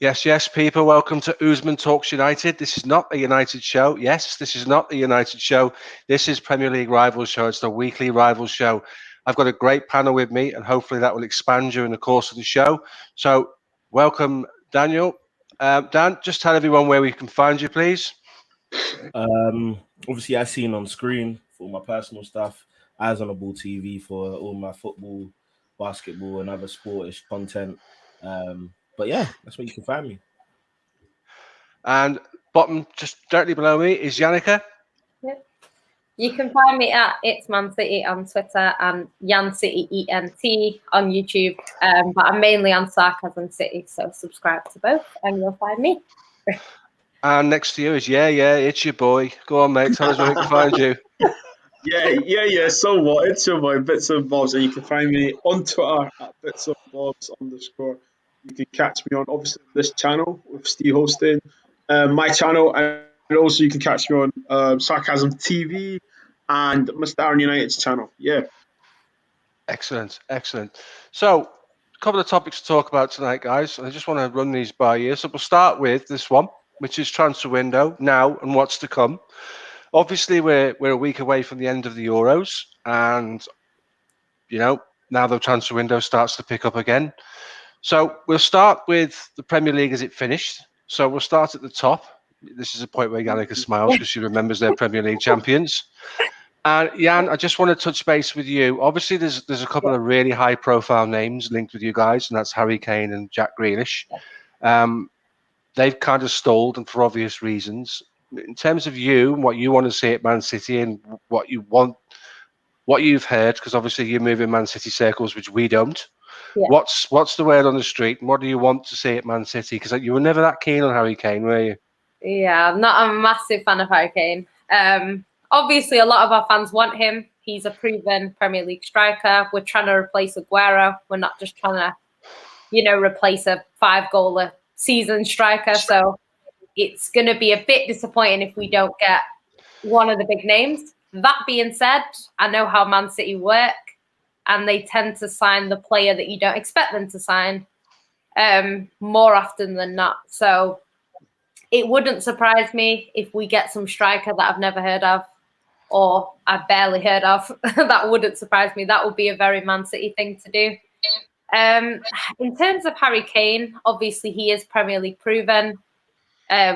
Yes, yes, people, welcome to Usman Talks United. This is not a United show. Yes, this is not a United show. This is Premier League Rivals Show. It's the weekly Rivals Show. I've got a great panel with me, and hopefully that will expand during the course of the show. So, welcome, Daniel. Dan, just tell everyone where we can find you, please. Obviously, as seen on screen for my personal stuff, Eyes on the Ball TV for all my football, basketball, and other sportish content. But yeah, that's where you can find me. And bottom, just directly below me, is Yannicka. Yep. You can find me at It's Man City on Twitter and Yan City ENT on YouTube. But I'm mainly on Sarcasm City, so subscribe to both and you'll find me. And next to you is it's your boy. Go on, mate. Tell us where we can find you. Yeah. So what? It's your boy, Bits of Bobz, and you can find me on Twitter at bitsofbobs_. You can catch me on obviously this channel with Steve hosting, my channel, and also you can catch me on Sarcasm TV and Mr. Aaron United's channel. Yeah. Excellent. So, a couple of topics to talk about tonight, guys. I just want to run these by you. So we'll start with this one, which is transfer window now and what's to come. Obviously, we're a week away from the end of the Euros, and now the transfer window starts to pick up again. So we'll start with the Premier League as it finished. So we'll start at the top. This is a point where Yannicka smiles because she remembers their Premier League champions. And Jan, I just want to touch base with you. Obviously, there's a couple of really high-profile names linked with you guys, and that's Harry Kane and Jack Grealish. They've kind of stalled, and for obvious reasons. In terms of you and what you want to see at Man City and what you've heard, because obviously you move in Man City circles, which we don't. Yeah. What's the word on the street, and what do you want to see at Man City? Because you were never that keen on Harry Kane, were you? Yeah, I'm not a massive fan of Harry Kane. Obviously, a lot of our fans want him. He's a proven Premier League striker. We're trying to replace Aguero. We're not just trying to, replace a 5-goal a season striker. So it's going to be a bit disappointing if we don't get one of the big names. That being said, I know how Man City work, and they tend to sign the player that you don't expect them to sign more often than not. So it wouldn't surprise me if we get some striker that I've never heard of or I've barely heard of. That wouldn't surprise me. That would be a very Man City thing to do. In terms of Harry Kane, obviously he is Premier League proven.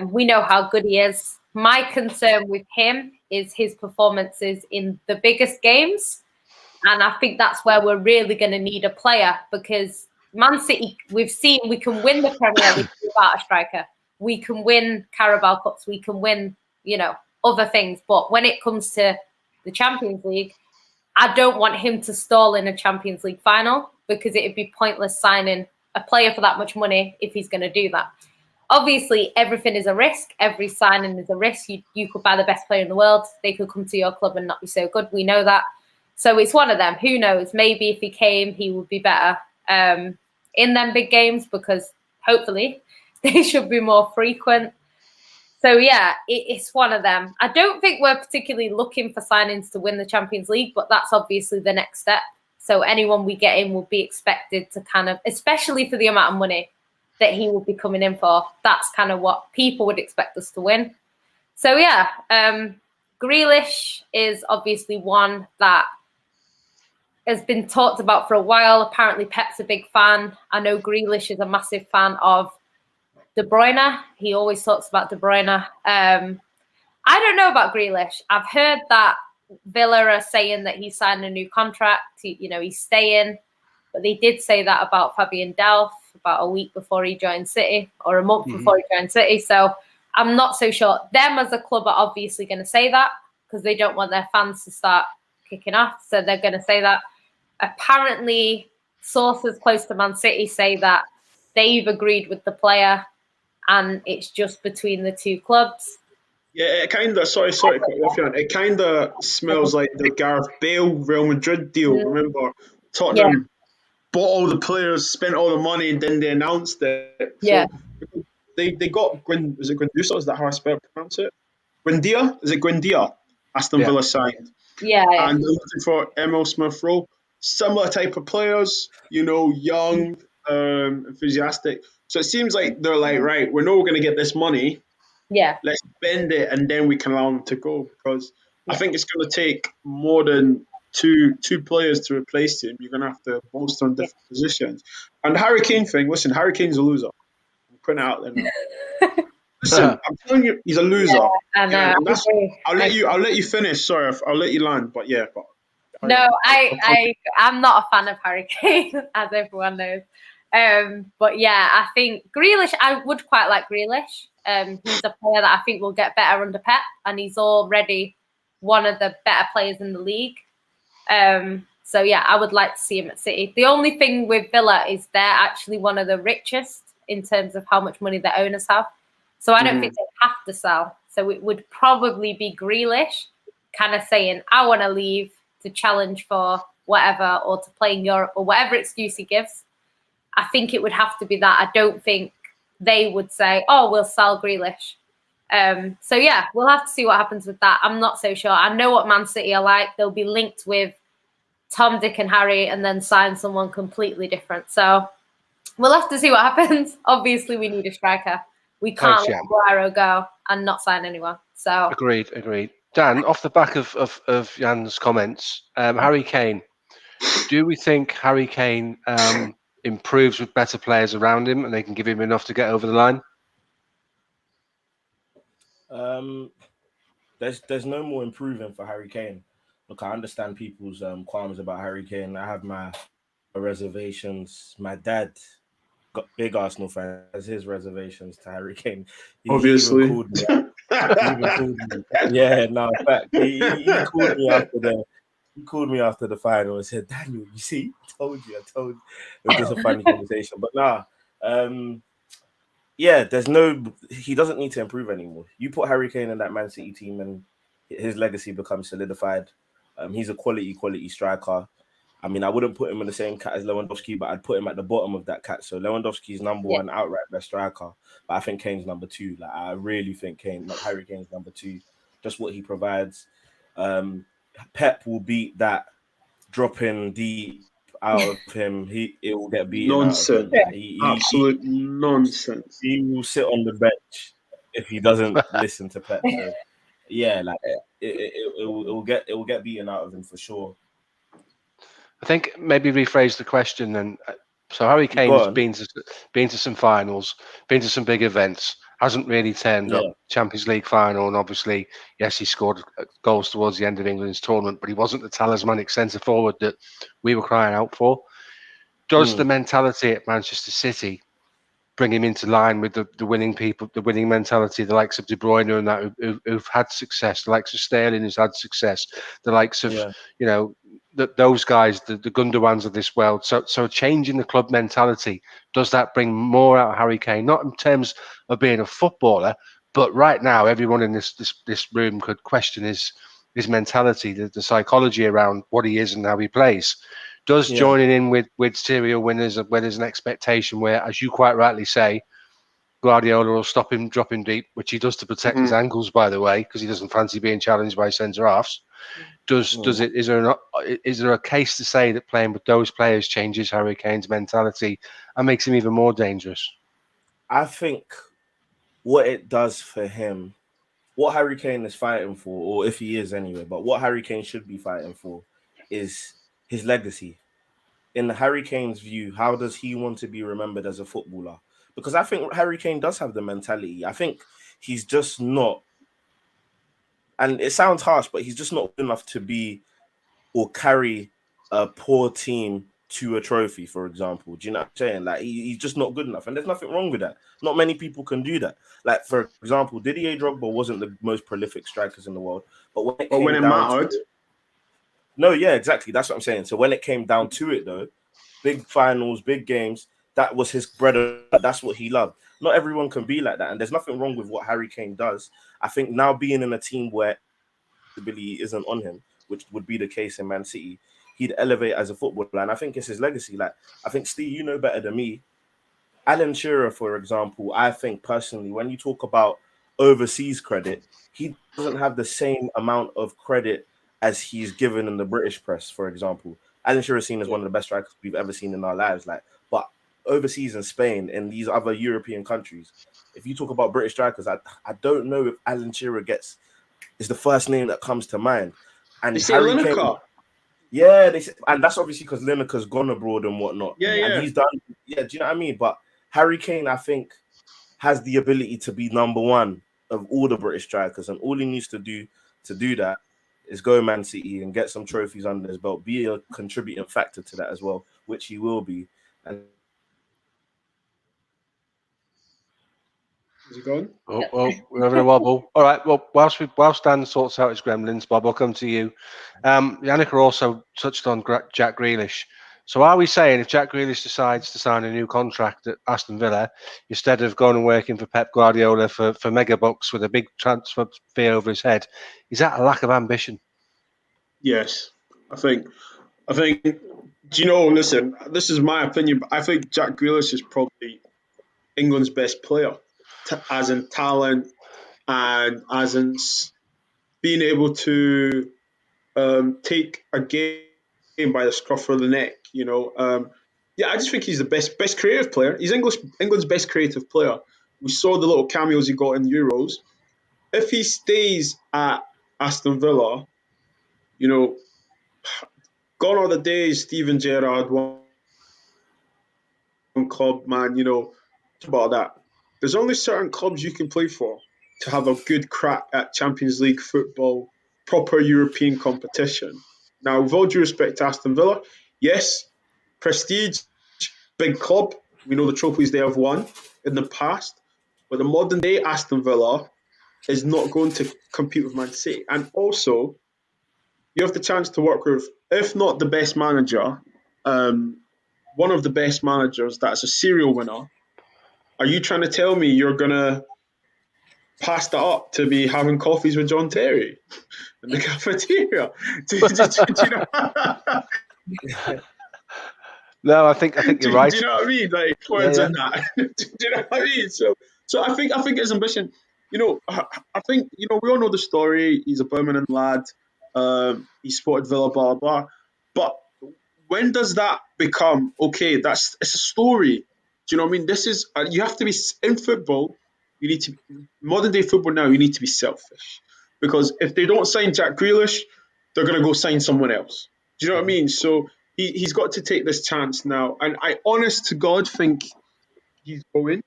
We know how good he is. My concern with him is his performances in the biggest games. And I think that's where we're really going to need a player, because Man City, we've seen we can win the Premier League without a striker. We can win Carabao Cups. We can win, other things. But when it comes to the Champions League, I don't want him to stall in a Champions League final, because it'd be pointless signing a player for that much money if he's going to do that. Obviously, everything is a risk. Every signing is a risk. You could buy the best player in the world. They could come to your club and not be so good. We know that. So it's one of them. Who knows? Maybe if he came, he would be better in them big games, because hopefully they should be more frequent. So, yeah, it's one of them. I don't think we're particularly looking for signings to win the Champions League, but that's obviously the next step. So anyone we get in will be expected to kind of, especially for the amount of money that he will be coming in for, that's kind of what people would expect us to win. So, yeah, Grealish is obviously one that has been talked about for a while. Apparently, Pep's a big fan. I know Grealish is a massive fan of De Bruyne. He always talks about De Bruyne. I don't know about Grealish. I've heard that Villa are saying that he signed a new contract. He's staying. But they did say that about Fabian Delph about a week before he joined City, or a month before he joined City. So I'm not so sure. Them as a club are obviously going to say that, because they don't want their fans to start kicking off. So they're going to say that. Apparently, sources close to Man City say that they've agreed with the player, and it's just between the two clubs. Yeah, it kind of, sorry to cut you off, Jan. It kind of smells like the Gareth Bale Real Madrid deal. Remember, Tottenham bought all the players, spent all the money, and then they announced it. So they got is it Guendouzi? Is that how I pronounce it? Guendia? Is it Guendia? Aston Villa signed. Yeah. And they're looking for Emil Smith-Rowe. Similar type of players, young, enthusiastic. So it seems like they're like, right, we know we're going to get this money. Yeah. Let's spend it, and then we can allow him to go. Because I think it's going to take more than two players to replace him. You're going to have to bolster on different positions. And the Harry Kane thing, listen, Harry Kane's a loser. I'm putting it out there now. Listen, I'm telling you, he's a loser. I know. And that's, I'll let you finish. Sorry, I'll let you land. But yeah, no, I'm not a fan of Harry Kane, as everyone knows. But yeah, I think Grealish, I would quite like Grealish. He's a player that I think will get better under Pep, and he's already one of the better players in the league. So yeah, I would like to see him at City. The only thing with Villa is they're actually one of the richest in terms of how much money the owners have. So I don't think they have to sell. So it would probably be Grealish kind of saying, I want to leave to challenge for whatever, or to play in Europe, or whatever excuse he gives. I think it would have to be that. I don't think they would say, oh, we'll sell Grealish. So yeah, we'll have to see what happens with that. I'm not so sure. I know what Man City are like. They'll be linked with Tom, Dick and Harry and then sign someone completely different. So we'll have to see what happens. Obviously, we need a striker. We can't let Aguero go and not sign anyone. So Agreed. Dan, off the back of Jan's comments, Harry Kane, do we think Harry Kane improves with better players around him and they can give him enough to get over the line? There's no more improving for Harry Kane. Look, I understand people's qualms about Harry Kane. I have my reservations. My dad, big Arsenal fan, has his reservations to Harry Kane. Obviously. He even called me. Yeah, no, in fact, he called me after the. He called me after the final and said, "Daniel, you see, I told you." It was just a funny conversation, but yeah, he doesn't need to improve anymore. You put Harry Kane in that Man City team, and his legacy becomes solidified. He's a quality striker. I mean, I wouldn't put him in the same cat as Lewandowski, but I'd put him at the bottom of that cat. So Lewandowski's number one outright best striker, but I think Kane's number two. Like, I really think Harry Kane's number two. Just what he provides. Pep will beat that dropping deep out of him. It will get beaten. Nonsense. Out of him. Absolute nonsense. He will sit on the bench if he doesn't listen to Pep. So, yeah, like it will get beaten out of him for sure. I think maybe rephrase the question then. So Harry Kane's been to some finals, been to some big events, hasn't really turned up. Champions League final, and obviously, yes, he scored goals towards the end of England's tournament, but he wasn't the talismanic centre forward that we were crying out for. Does the mentality at Manchester City bring him into line with the winning people, the winning mentality, the likes of De Bruyne and that who've had success, the likes of Sterling who's had success, the likes of those guys, the Gundowans of this world. So changing the club mentality, does that bring more out of Harry Kane? Not in terms of being a footballer, but right now everyone in this room could question his mentality, the psychology around what he is and how he plays. Does joining in with serial winners where there's an expectation where, as you quite rightly say, Guardiola will stop him dropping deep, which he does to protect his ankles, by the way, because he doesn't fancy being challenged by centre halves. Is there a case to say that playing with those players changes Harry Kane's mentality and makes him even more dangerous? I think what it does for him, what Harry Kane is fighting for, or if he is anyway, but what Harry Kane should be fighting for is his legacy. In Harry Kane's view, how does he want to be remembered as a footballer? Because I think Harry Kane does have the mentality. I think he's just not, and it sounds harsh, but he's just not good enough to be or carry a poor team to a trophy, for example. Do you know what I'm saying? Like, he's just not good enough. And there's nothing wrong with that. Not many people can do that. Like, for example, Didier Drogba wasn't the most prolific strikers in the world. But when it mattered. No, yeah, exactly. That's what I'm saying. So when it came down to it, though, big finals, big games, that was his bread. That's what he loved. Not everyone can be like that. And there's nothing wrong with what Harry Kane does. I think now being in a team where ability isn't on him, which would be the case in Man City, he'd elevate as a footballer. And I think it's his legacy. Like, I think, Steve, you know better than me. Alan Shearer, for example, I think personally, when you talk about overseas credit, he doesn't have the same amount of credit as he's given in the British press, for example. Alan Shearer is seen as one of the best strikers we've ever seen in our lives. Like, but overseas in Spain and these other European countries, if you talk about British strikers, I don't know if Alan Shearer is the first name that comes to mind. And They say Harry Kane, Lineker. yeah, and that's obviously because Lineker's gone abroad and whatnot. Yeah, and yeah. he's done. Yeah, do you know what I mean? But Harry Kane, I think, has the ability to be number one of all the British strikers, and all he needs to do that is go Man City and get some trophies under his belt, be a contributing factor to that as well, which he will be. And Is he gone? Oh, we're having a wobble. All right. Well, whilst Dan sorts out his gremlins, Bob, I'll come to you. Yannicka also touched on Jack Grealish. So are we saying if Jack Grealish decides to sign a new contract at Aston Villa, instead of going and working for Pep Guardiola for mega bucks with a big transfer fee over his head, is that a lack of ambition? Yes, I think. Do you know? Listen, this is my opinion, but I think Jack Grealish is probably England's best player, as in talent and as in being able to take a game by the scruff of the neck. Yeah, I just think he's the best creative player. He's England's best creative player. We saw the little cameos he got in the Euros. If he stays at Aston Villa, you know, gone are the days Steven Gerrard, one club, man, about that. There's only certain clubs you can play for to have a good crack at Champions League football, proper European competition. Now, with all due respect to Aston Villa, yes, prestige, big club. We know the trophies they have won in the past. But the modern day Aston Villa is not going to compete with Man City. And also, you have the chance to work with, if not the best manager, one of the best managers that's a serial winner. Are you trying to tell me you're going to pass that up to be having coffees with John Terry in the cafeteria? Do you know? No, I think you're right. Do you know what I mean? Like words in that. Do you know what I mean? So I think his ambition. I think we all know the story. He's a Birmingham lad. He spotted Villa, blah blah. But when does that become okay? It's a story. Do you know what I mean? This is you have to be in football. You need to modern day football now. You need to be selfish because if they don't sign Jack Grealish, they're gonna go sign someone else. Do you know what I mean? So he's got to take this chance now, and I, honest to God, think he's going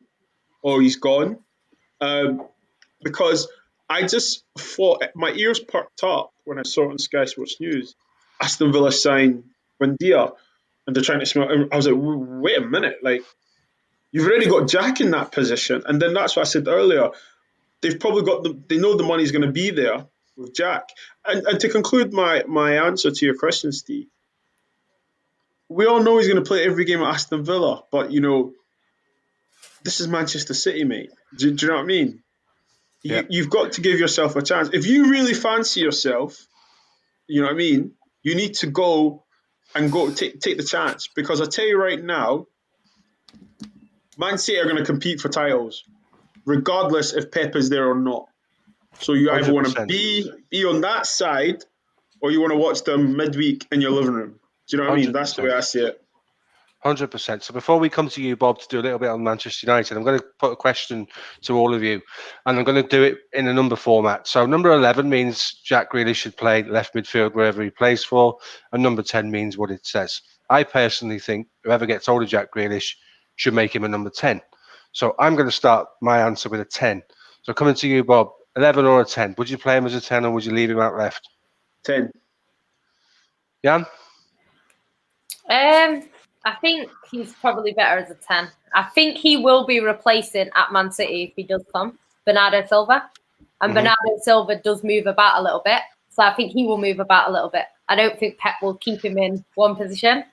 or he's gone, because I just thought my ears perked up when I saw it on Sky Sports News. Aston Villa signed Buendia, and they're trying to smell. I was like, wait a minute, like you've already got Jack in that position, and then that's what I said earlier. They've probably they know the money's going to be there with Jack. And to conclude my answer to your question, Steve, we all know he's going to play every game at Aston Villa, but this is Manchester City, mate. Do you know what I mean? Yeah. You've got to give yourself a chance. If you really fancy yourself, you know what I mean, you need to go take the chance. Because I tell you right now, Man City are going to compete for titles, regardless if Pep is there or not. So you either 100%. want to be on that side, or you want to watch them midweek in your living room. Do you know what I mean? That's the way I see it. 100%. So before we come to you, Bob, to do a little bit on Manchester United, I'm going to put a question to all of you, and I'm going to do it in a number format. So number 11 means Jack Grealish should play left midfield wherever he plays for, and number 10 means what it says. I personally think whoever gets hold of Jack Grealish should make him a number 10. So I'm going to start my answer with a 10. So coming to you, Bob, 11 or a 10? Would you play him as a 10 or would you leave him out left? 10. Jan? I think he's probably better as a 10. I think he will be replacing at Man City if he does come, Bernardo Silva. And Bernardo Silva does move about a little bit. So I think he will move about a little bit. I don't think Pep will keep him in one position.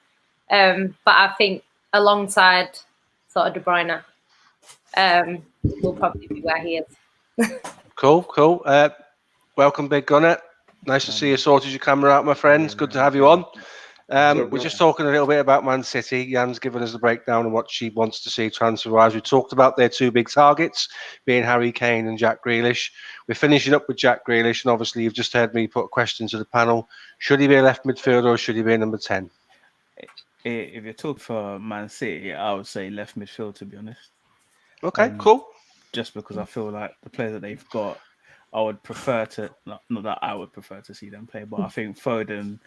But I think alongside sort of De Bruyne, will probably be where he is. Cool. Welcome, Big Gunner. Nice to see you sorted your camera out, my friends. Good to have you on. We're just talking a little bit about Man City. Jan's given us the breakdown of what she wants to see transfer-wise. We talked about their two big targets, being Harry Kane and Jack Grealish. We're finishing up with Jack Grealish, and obviously you've just heard me put a question to the panel. Should he be a left midfielder or should he be a number 10? if you're talking for Man City, I would say left midfield, to be honest. Okay, Um, cool. just because I feel like the players that they've got, I would prefer to not that I would prefer to see them play, but I think Foden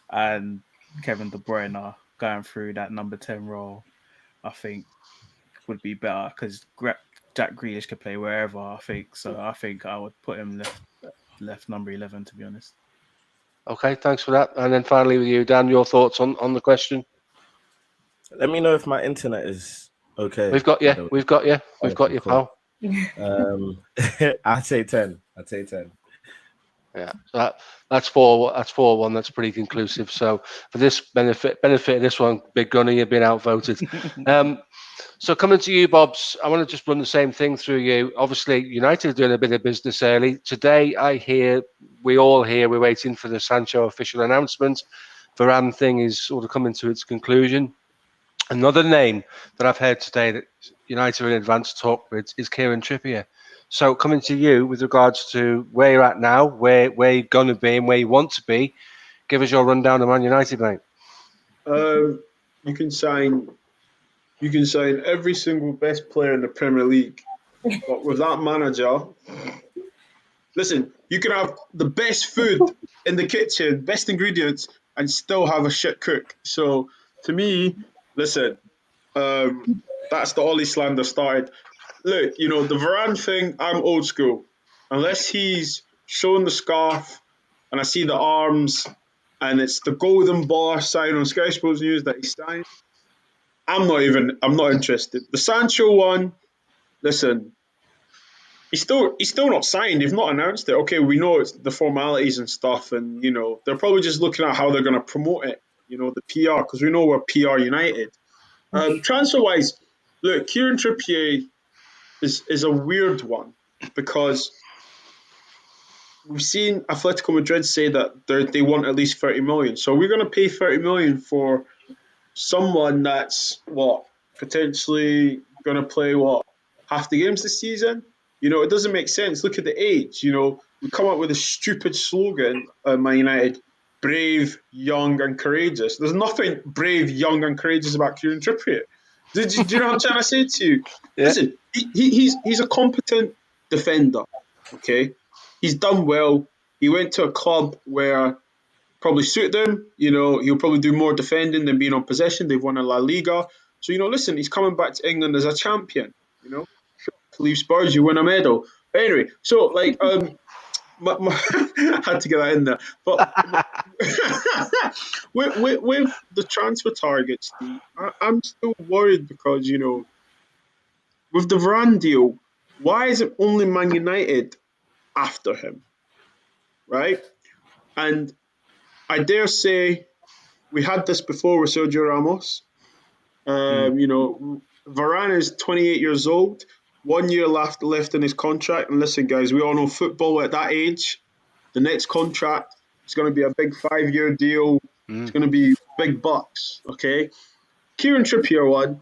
and Kevin De Bruyne are going through that number 10 role. I think would be better because Jack Grealish could play wherever. I think so. I think I would put him left number 11, to be honest. Okay, thanks for that. And then finally with you, Dan, your thoughts on the question? Let me know if my internet is okay. We've got By you. the way. We've got you. We've got Okay, you, cool. pal. I'd say 10. I'd say 10. Yeah, so that's 4. That's 4-1. That's pretty conclusive. So for this benefit of this one, Big Gunner, you've been outvoted. So coming to you, Bobz, I want to just run the same thing through you. Obviously, United are doing a bit of business early today. We're waiting for the Sancho official announcement. Varane thing is sort of coming to its conclusion. Another name that I've heard today that United are in advanced talk with is Kieran Trippier. So coming to you with regards to where you're at now, where you're going to be and where you want to be, give us your rundown of Man United, mate. You can sign every single best player in the Premier League, but with that manager, listen, you can have the best food in the kitchen, best ingredients, and still have a shit cook. So to me, listen, that's the Ollie slander started. Look, the Varane thing, I'm old school. Unless he's showing the scarf and I see the arms and it's the golden bar sign on Sky Sports News that he signed, I'm not interested. The Sancho one, listen, he's still not signed. They've not announced it. Okay, we know it's the formalities and stuff, and they're probably just looking at how they're going to promote it. The PR, because we know we're PR United. Transfer wise, look, Kieran Trippier is a weird one because we've seen Atletico Madrid say that they want at least 30 million. So we're going to pay 30 million for someone that's potentially going to play half the games this season. It doesn't make sense. Look at the age. We come up with a stupid slogan, Man United: brave, young, and courageous. There's nothing brave, young, and courageous about Kieran Trippier. Do you know what I'm trying to say to you? Yeah. Listen, he's a competent defender. Okay, he's done well. He went to a club where probably suited him. He'll probably do more defending than being on possession. They've won a La Liga. So, listen, he's coming back to England as a champion. To leave Spurs, you win a medal. But anyway, so, I had to get that in there. But with the transfer targets, I'm still worried because, with the Varane deal, why is it only Man United after him? Right? And I dare say we had this before with Sergio Ramos. Varane is 28 years old, 1 year left in his contract. And listen, guys, we all know football at that age, the next contract is going to be a big 5-year deal. It's going to be big bucks, okay? Kieran Trippier one,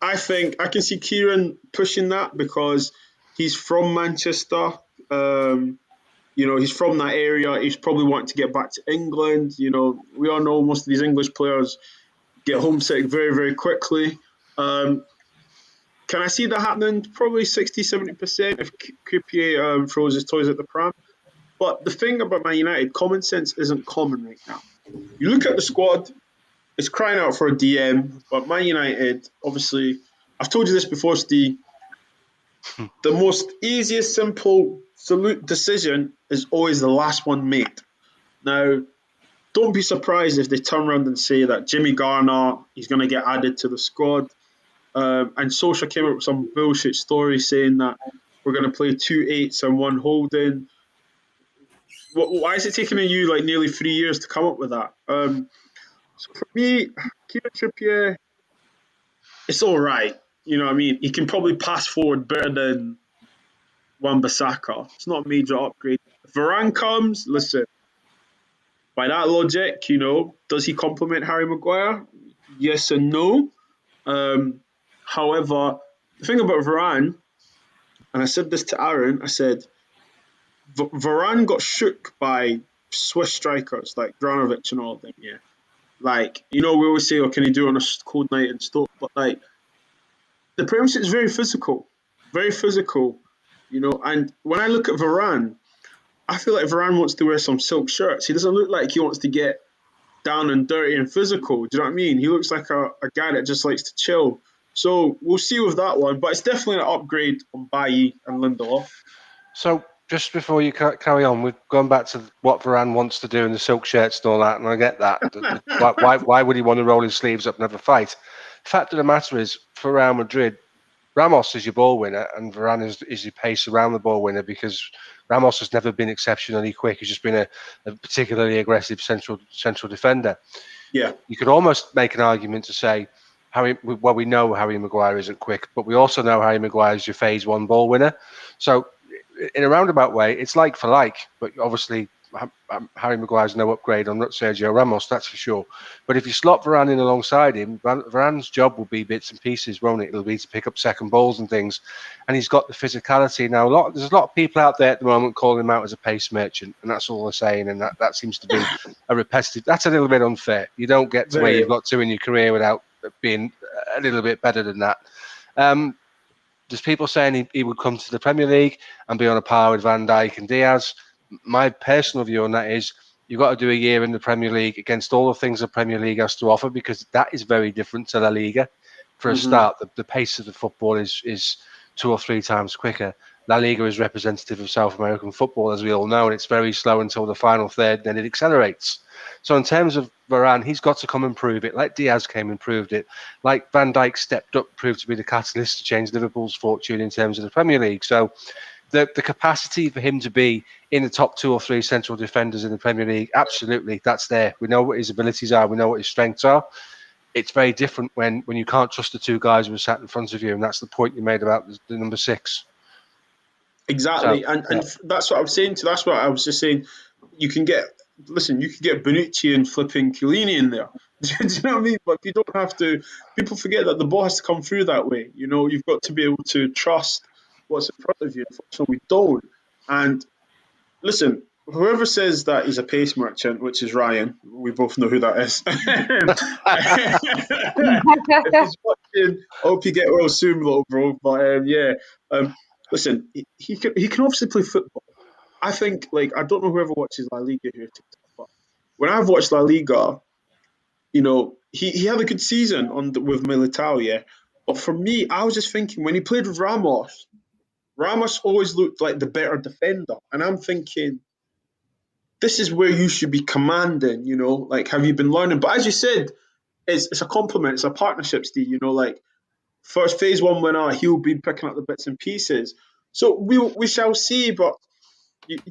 I think I can see Kieran pushing that because he's from Manchester. He's from that area. He's probably wanting to get back to England. We all know most of these English players get homesick very, very quickly. Can I see that happening? Probably 60-70% if Trippier throws his toys at the pram. But the thing about Man United, common sense isn't common right now. You look at the squad, it's crying out for a DM. But Man United, obviously, I've told you this before, Steve, the most easiest, simple decision is always the last one made. Now, don't be surprised if they turn around and say that Jimmy Garner is going to get added to the squad. And Solskjaer came up with some bullshit story saying that we're going to play 2 8s and 1 holding. Why is it taking you like nearly 3 years to come up with that? So for me, Kieran Trippier, it's all right. You know what I mean? He can probably pass forward better than Wan-Bissaka. It's not a major upgrade. If Varane comes, listen, by that logic, does he complement Harry Maguire? Yes and no. However, the thing about Varane, and I said this to Aaron, I said, Varane got shook by Swiss strikers like Dranovic and all of them, yeah. Like, you know, we always say, "Oh, can he do it on a cold night and stuff?" But like, the Premiership is very physical, very physical. You know, and when I look at Varane, I feel like Varane wants to wear some silk shirts. He doesn't look like he wants to get down and dirty and physical. Do you know what I mean? He looks like a guy that just likes to chill. So we'll see with that one, but it's definitely an upgrade on Bailly and Lindelof. So just before you carry on, we've gone back to what Varane wants to do in the silk shirts and all that, and I get that. Why would he want to roll his sleeves up and have a fight? Fact of the matter is, for Real Madrid, Ramos is your ball winner, and Varane is your pace around the ball winner because Ramos has never been exceptionally quick. He's just been a particularly aggressive central defender. Yeah. You could almost make an argument to say we know Harry Maguire isn't quick, but we also know Harry Maguire is your phase one ball winner. So in a roundabout way, it's like for like, but obviously Harry Maguire's no upgrade on Sergio Ramos, that's for sure. But if you slot Varane in alongside him, Varane's job will be bits and pieces, won't it? It'll be to pick up second balls and things. And he's got the physicality. Now, there's a lot of people out there at the moment calling him out as a pace merchant, and that's all they're saying. And that seems to be a repetitive. That's a little bit unfair. You don't get to where you've got to in your career without being a little bit better than that. There's people saying he would come to the Premier League and be on a par with Van Dijk and Diaz. My personal view on that is you've got to do a year in the Premier League against all the things the Premier League has to offer, because that is very different to La Liga. For a start, the pace of the football is 2 or 3 times quicker. La Liga is representative of South American football, as we all know, and it's very slow until the final third, then it accelerates. So in terms of Varane, he's got to come and prove it. Like Diaz came and proved it. Like Van Dijk stepped up, proved to be the catalyst to change Liverpool's fortune in terms of the Premier League. So the capacity for him to be in the top 2 or 3 central defenders in the Premier League, absolutely, that's there. We know what his abilities are. We know what his strengths are. It's very different when you can't trust the 2 guys who are sat in front of you, and that's the point you made about the number 6. Exactly, so, and that's what I was saying. That's what I was just saying. You can get Bonucci and flipping Chiellini in there. Do you know what I mean? But you don't have to. People forget that the ball has to come through that way. You know, you've got to be able to trust what's in front of you. Unfortunately, we don't. And listen, whoever says that he's a pace merchant, which is Ryan, we both know who that is. If he's watching, I hope you get well soon, little bro. But listen, he can obviously play football. I think, like, I don't know whoever watches La Liga here, but when I've watched La Liga, you know, he had a good season with Militao, yeah. But for me, I was just thinking, when he played with Ramos always looked like the better defender. And I'm thinking, this is where you should be commanding, you know, like, have you been learning? But as you said, it's a compliment, it's a partnership, Steve, you know, like, first phase one winner, he'll be picking up the bits and pieces. So we shall see, but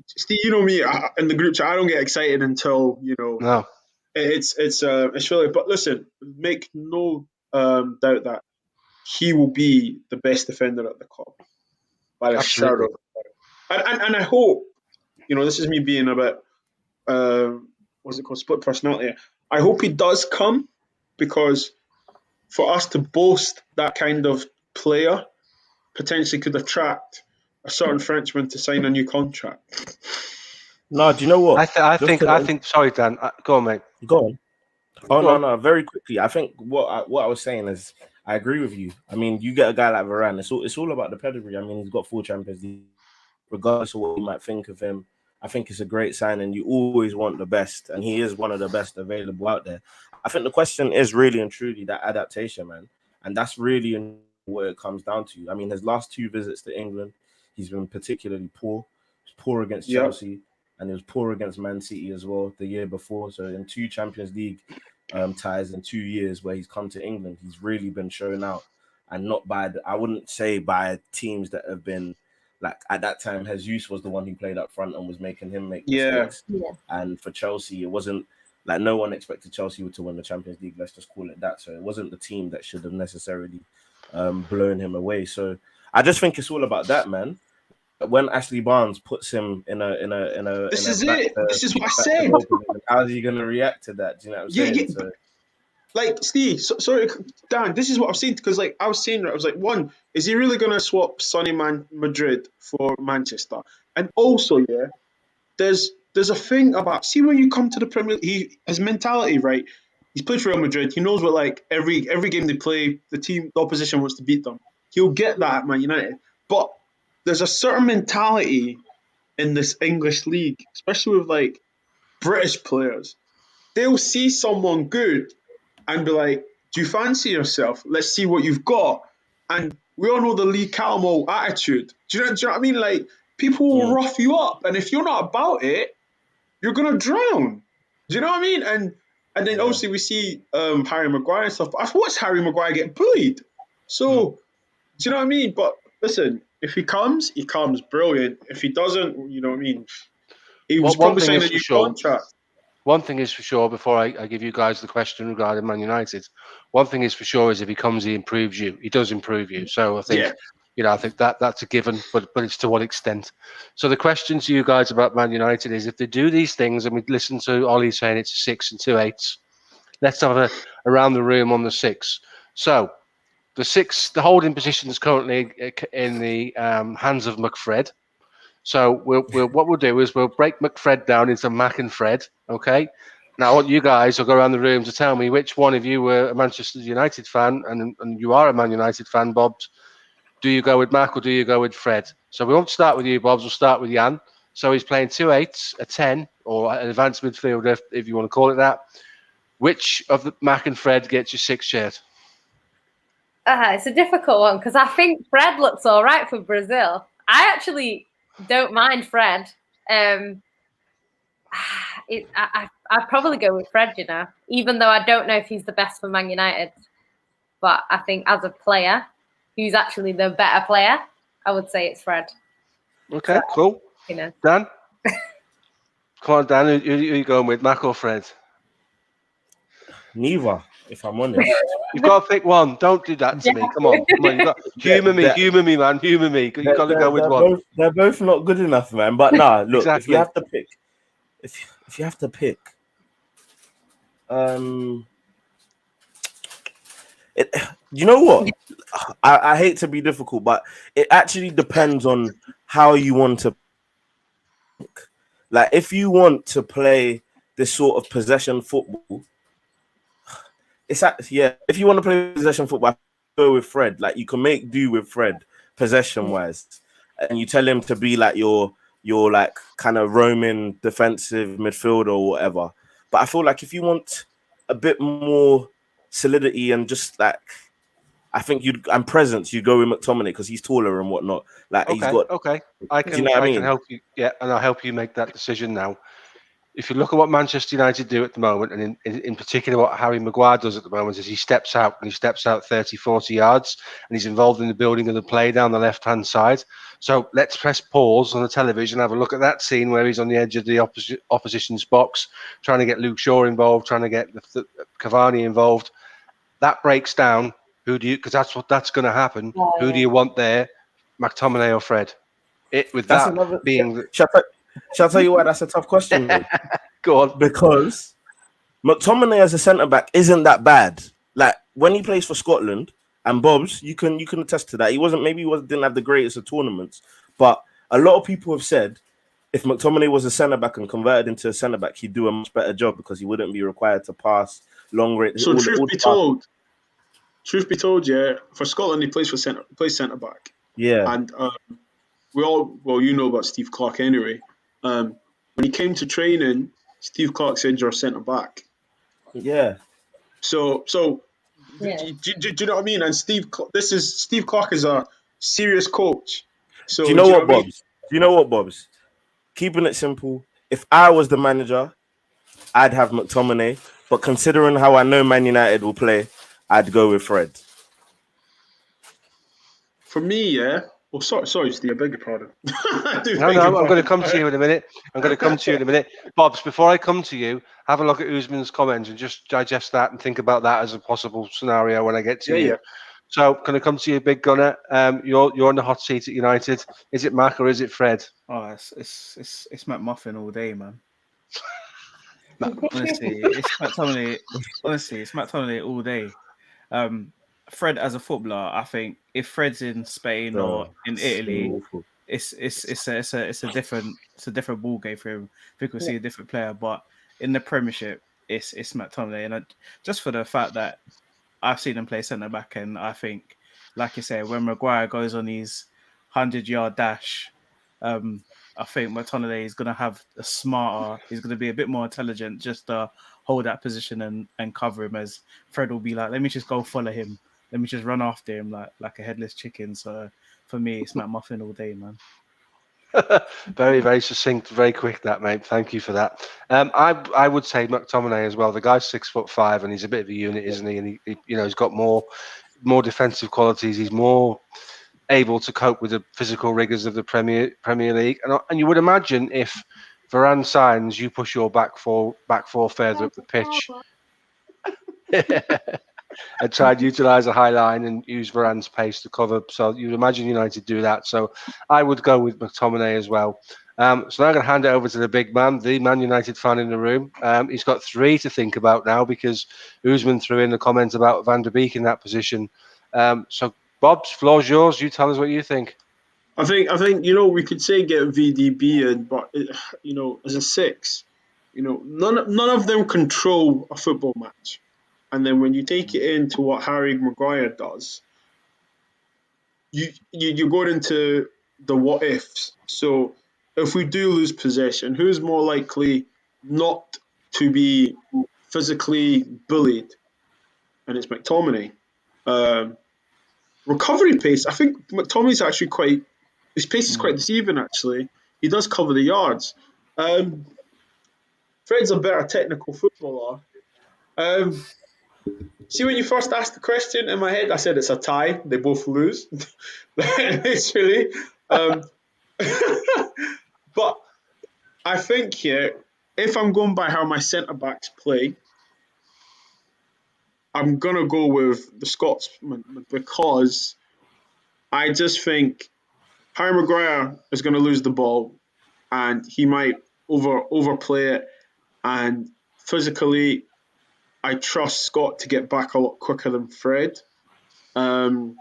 Steve, you know me, in the group chat, I don't get excited until, you know, no. It's really. But listen, make no doubt that he will be the best defender at the club by the shadow. And I hope, you know, this is me being a bit, what's it called, split personality. I hope he does come, because for us to boast that kind of player potentially could attract a certain Frenchman to sign a new contract. No, do you know what? I think. Sorry, Dan. Go on, mate. Go on. Oh, no. Very quickly. I think what I was saying is, I agree with you. I mean, you get a guy like Varane. It's all about the pedigree. I mean, he's got 4 Champions League. Regardless of what you might think of him, I think it's a great signing. You always want the best, and he is one of the best available out there. I think the question is really and truly that adaptation, man, and that's really what it comes down to. I mean, his last 2 visits to England, he's been particularly poor. He's poor against Chelsea, and he was poor against Man City as well the year before. So in 2 Champions League ties in 2 years where he's come to England, he's really been shown out, and not by I wouldn't say by teams that have been. Like at that time, Jesus was the one who played up front and was making him make mistakes. Yeah. And for Chelsea, it wasn't like no one expected Chelsea to win the Champions League. Let's just call it that. So it wasn't the team that should have necessarily blown him away. So I just think it's all about that, man. When Ashley Barnes puts him in a this is it. This is what I said. How's he gonna react to that? Do you know what I'm saying? Yeah. So, like, Steve, sorry, Dan, this is what I'm saying, because, like, I was saying, I was like, one, is he really going to swap sunny Madrid for Manchester? And also, yeah, there's a thing about, see, when you come to the Premier League, his mentality, right? He's played for Real Madrid. He knows what like every game they play, the opposition wants to beat them. He'll get that at Man United. But there's a certain mentality in this English league, especially with like British players. They'll see someone good and be like, "Do you fancy yourself? Let's see what you've got." And we all know the Lee Calmo attitude. Do you know what I mean? Like people will rough you up, and if you're not about it, you're gonna drown. Do you know what I mean? And then obviously we see Harry Maguire and stuff. But I've watched Harry Maguire get bullied. So do you know what I mean? But listen, if he comes brilliant. If he doesn't, you know what I mean? He was One probably thing saying is a for new sure. contract. One thing is for sure, before I give you guys the question regarding Man United, one thing is for sure is if he comes, he improves you. He does improve you. So I think, Yeah. I think that's a given, but it's to what extent. So the question to you guys about Man United is if they do these things, and we listen to Ollie saying it's a 6 and 2/8, let's have a around the room on the 6. So the holding position is currently in the hands of McFred. So what we'll do is we'll break McFred down into Mac and Fred. Okay. Now I want you guys will go around the room to tell me which one of you were a Manchester United fan, and you are a Man United fan, Bobz. Do you go with Mac or do you go with Fred? So we won't start with you, Bobz. We'll start with Jan. So he's playing 2/8, a 10, or an advanced midfielder, if you want to call it that. Which of the Mac and Fred gets your 6 shirt? It's a difficult one because I think Fred looks all right for Brazil. I actually don't mind Fred. I'd probably go with Fred, even though I don't know if he's the best for Man United. But I think as a player, who's actually the better player, I would say it's Fred. Okay, cool. Dan? Come on, Dan. Who are you going with, Mac or Fred? Neither, if I'm honest. You've got to pick one. Don't do that to me. Come on. You've got humor me, man. Humor me. You've got to go with one. They're both not good enough, man. But nah, look, Exactly. if you have to pick, if you have to pick, you know what? I hate to be difficult, but it actually depends on how you want to. Like, if you want to play this sort of possession football, if you want to play possession football, go with Fred. Like, you can make do with Fred possession wise, and you tell him to be like your like kind of roaming defensive midfielder or whatever. But I feel like if you want a bit more solidity and just like, I think presence, you go with McTominay because he's taller and whatnot. Like he's got. Okay. I can help you. Yeah, and I'll help you make that decision now. If you look at what Manchester United do at the moment, and in particular what Harry Maguire does at the moment, is he steps out 30, 40 yards, and he's involved in the building of the play down the left-hand side. So let's press pause on the television, have a look at that scene where he's on the edge of the opposition's box, trying to get Luke Shaw involved, trying to get Cavani involved. That breaks down. Who do you? Because that's going to happen. Yeah. Who do you want there, McTominay or Fred? Shall I tell you why that's a tough question? Go on. Because McTominay as a centre back isn't that bad. Like when he plays for Scotland and Bobz, you can attest to that. He didn't have the greatest of tournaments, but a lot of people have said if McTominay was a centre back and converted into a centre back, he'd do a much better job because he wouldn't be required to pass long range. So truth be told, yeah, for Scotland he plays centre back. Yeah, and you know about Steve Clarke anyway. When he came to training, Steve Clarke said you're centre back. Yeah. So Yeah. Do you know what I mean? And Steve Clarke is a serious coach. So do you know what, Bobz? Do you know what, Bobz? Keeping it simple, if I was the manager, I'd have McTominay. But considering how I know Man United will play, I'd go with Fred. For me, yeah. Oh, sorry, Steve. I beg your pardon. No, I'm going to come to you in a minute. Bobz, before I come to you, have a look at Usman's comments and just digest that and think about that as a possible scenario when I get to you. Yeah. So, can I come to you, Big Gunner? You're on the hot seat at United. Is it Mac or is it Fred? Oh, it's McMuffin all day, man. Honestly, it's McTominay. Honestly, it's McTominay all day. Fred as a footballer, I think if Fred's in Spain or in Italy, it's a different ball game for him. I think we'll see a different player. But in the Premiership, it's McTominay, and just for the fact that I've seen him play centre back, and I think, like you say, when Maguire goes on his 100-yard dash, I think McTominay is going to have a smarter. He's going to be a bit more intelligent, just to hold that position and cover him. As Fred will be like, let me just go follow him. Let me just run after him like a headless chicken. So for me, it's McMuffin all day, man. Very, very succinct, very quick, that mate. Thank you for that. I would say McTominay as well. The guy's 6'5" and he's a bit of a unit, isn't he? And he's got more defensive qualities. He's more able to cope with the physical rigors of the Premier League. And you would imagine if Varane signs, you push your back four further up the pitch. And try and utilise a high line and use Varane's pace to cover. So you'd imagine United do that. So I would go with McTominay as well. So now I'm going to hand it over to the big man, the Man United fan in the room. He's got 3 to think about now because Usman threw in the comment about Van der Beek in that position. So Bobz, floor's yours. You tell us what you think. I think we could say get VDB in, but as a 6, none of them control a football match. And then when you take it into what Harry Maguire does, you go into the what ifs. So if we do lose possession, who's more likely not to be physically bullied? And it's McTominay. Recovery pace, I think McTominay's actually his pace is quite deceiving, actually. He does cover the yards. Fred's a better technical footballer. See, when you first asked the question, in my head, I said it's a tie. They both lose. Literally. But I think here, if I'm going by how my centre-backs play, I'm going to go with the Scotsman because I just think Harry Maguire is going to lose the ball and he might overplay it. And physically, I trust Scott to get back a lot quicker than Fred. If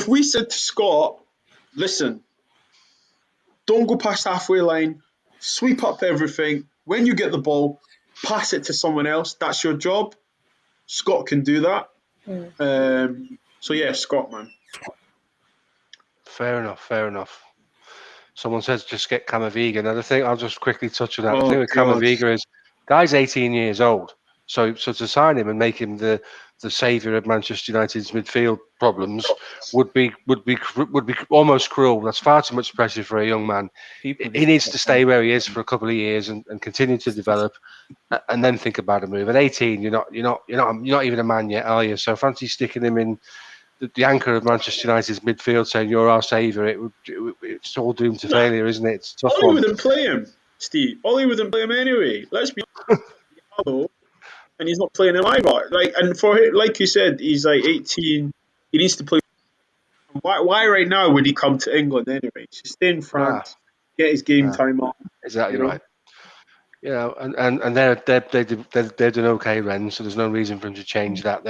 we said to Scott, listen, don't go past halfway line, sweep up everything. When you get the ball, pass it to someone else. That's your job. Scott can do that. So yeah, Scott, man. Fair enough. Someone says just get Camavinga. Another thing, I'll just quickly touch on that. The thing with Camavinga is, guy's 18 years old. So to sign him and make him the saviour of Manchester United's midfield problems would be almost cruel. That's far too much pressure for a young man. He needs to stay where he is for a couple of years and continue to develop, and then think about a move. At 18, you're not even a man yet, are you? So fancy sticking him in the anchor of Manchester United's midfield, saying you're our saviour. It's all doomed to failure, isn't it? It's a tough one. Ollie wouldn't play him, Steve. Ollie wouldn't play him anyway. Let's be honest. And he's not playing him either. And for him, like you said, he's like 18. He needs to play. Why right now would he come to England anyway? He should stay in France, get his game time on. Exactly right. And they're doing okay, Ren. So there's no reason for him to change that.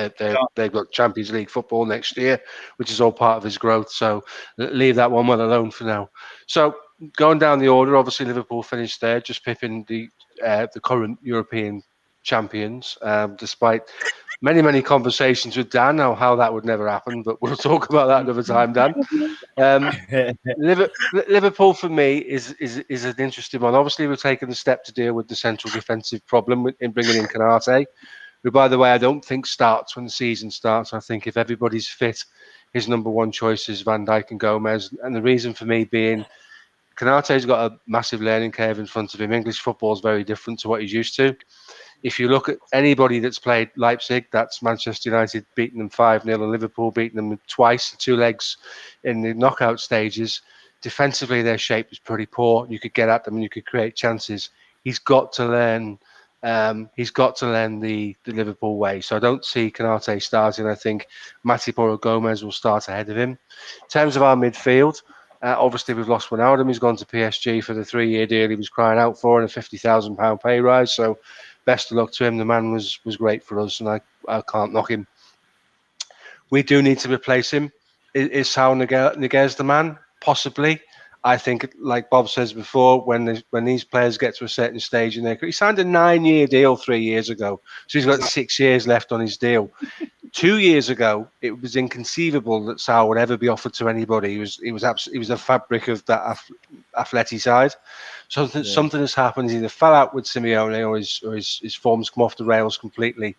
They've got Champions League football next year, which is all part of his growth. So leave that one well alone for now. So going down the order, obviously Liverpool finished there, just pipping the current European champions, despite many conversations with Dan on how that would never happen, but we'll talk about that another time, Dan. Liverpool for me is an interesting one. Obviously, we're taking the step to deal with the central defensive problem in bringing in Konate, who, by the way, I don't think starts when the season starts. I think if everybody's fit, his number one choice is Van Dijk and Gomez, and the reason for me being Konate's got a massive learning curve in front of him. English football is very different to what he's used to. If you look at anybody that's played Leipzig, that's Manchester United beating them 5-0 and Liverpool beating them twice, 2 legs in the knockout stages. Defensively, their shape is pretty poor. You could get at them and you could create chances. He's got to learn. The Liverpool way. So I don't see Konate starting. I think Matip or Gomez will start ahead of him. In terms of our midfield, obviously we've lost Wijnaldum. He's gone to PSG for the 3-year deal he was crying out for and a £50,000 pay rise. So best of luck to him. The man was great for us, and I can't knock him. We do need to replace him. Is Saul Niguez the man? Possibly. I think, like Bob says before, when these players get to a certain stage in their career, he signed a 9-year deal 3 years ago, so he's got 6 years left on his deal. 2 years ago, it was inconceivable that Sal would ever be offered to anybody. He was the fabric of that Atleti side. So something has happened. He's either fell out with Simeone or his form's come off the rails completely.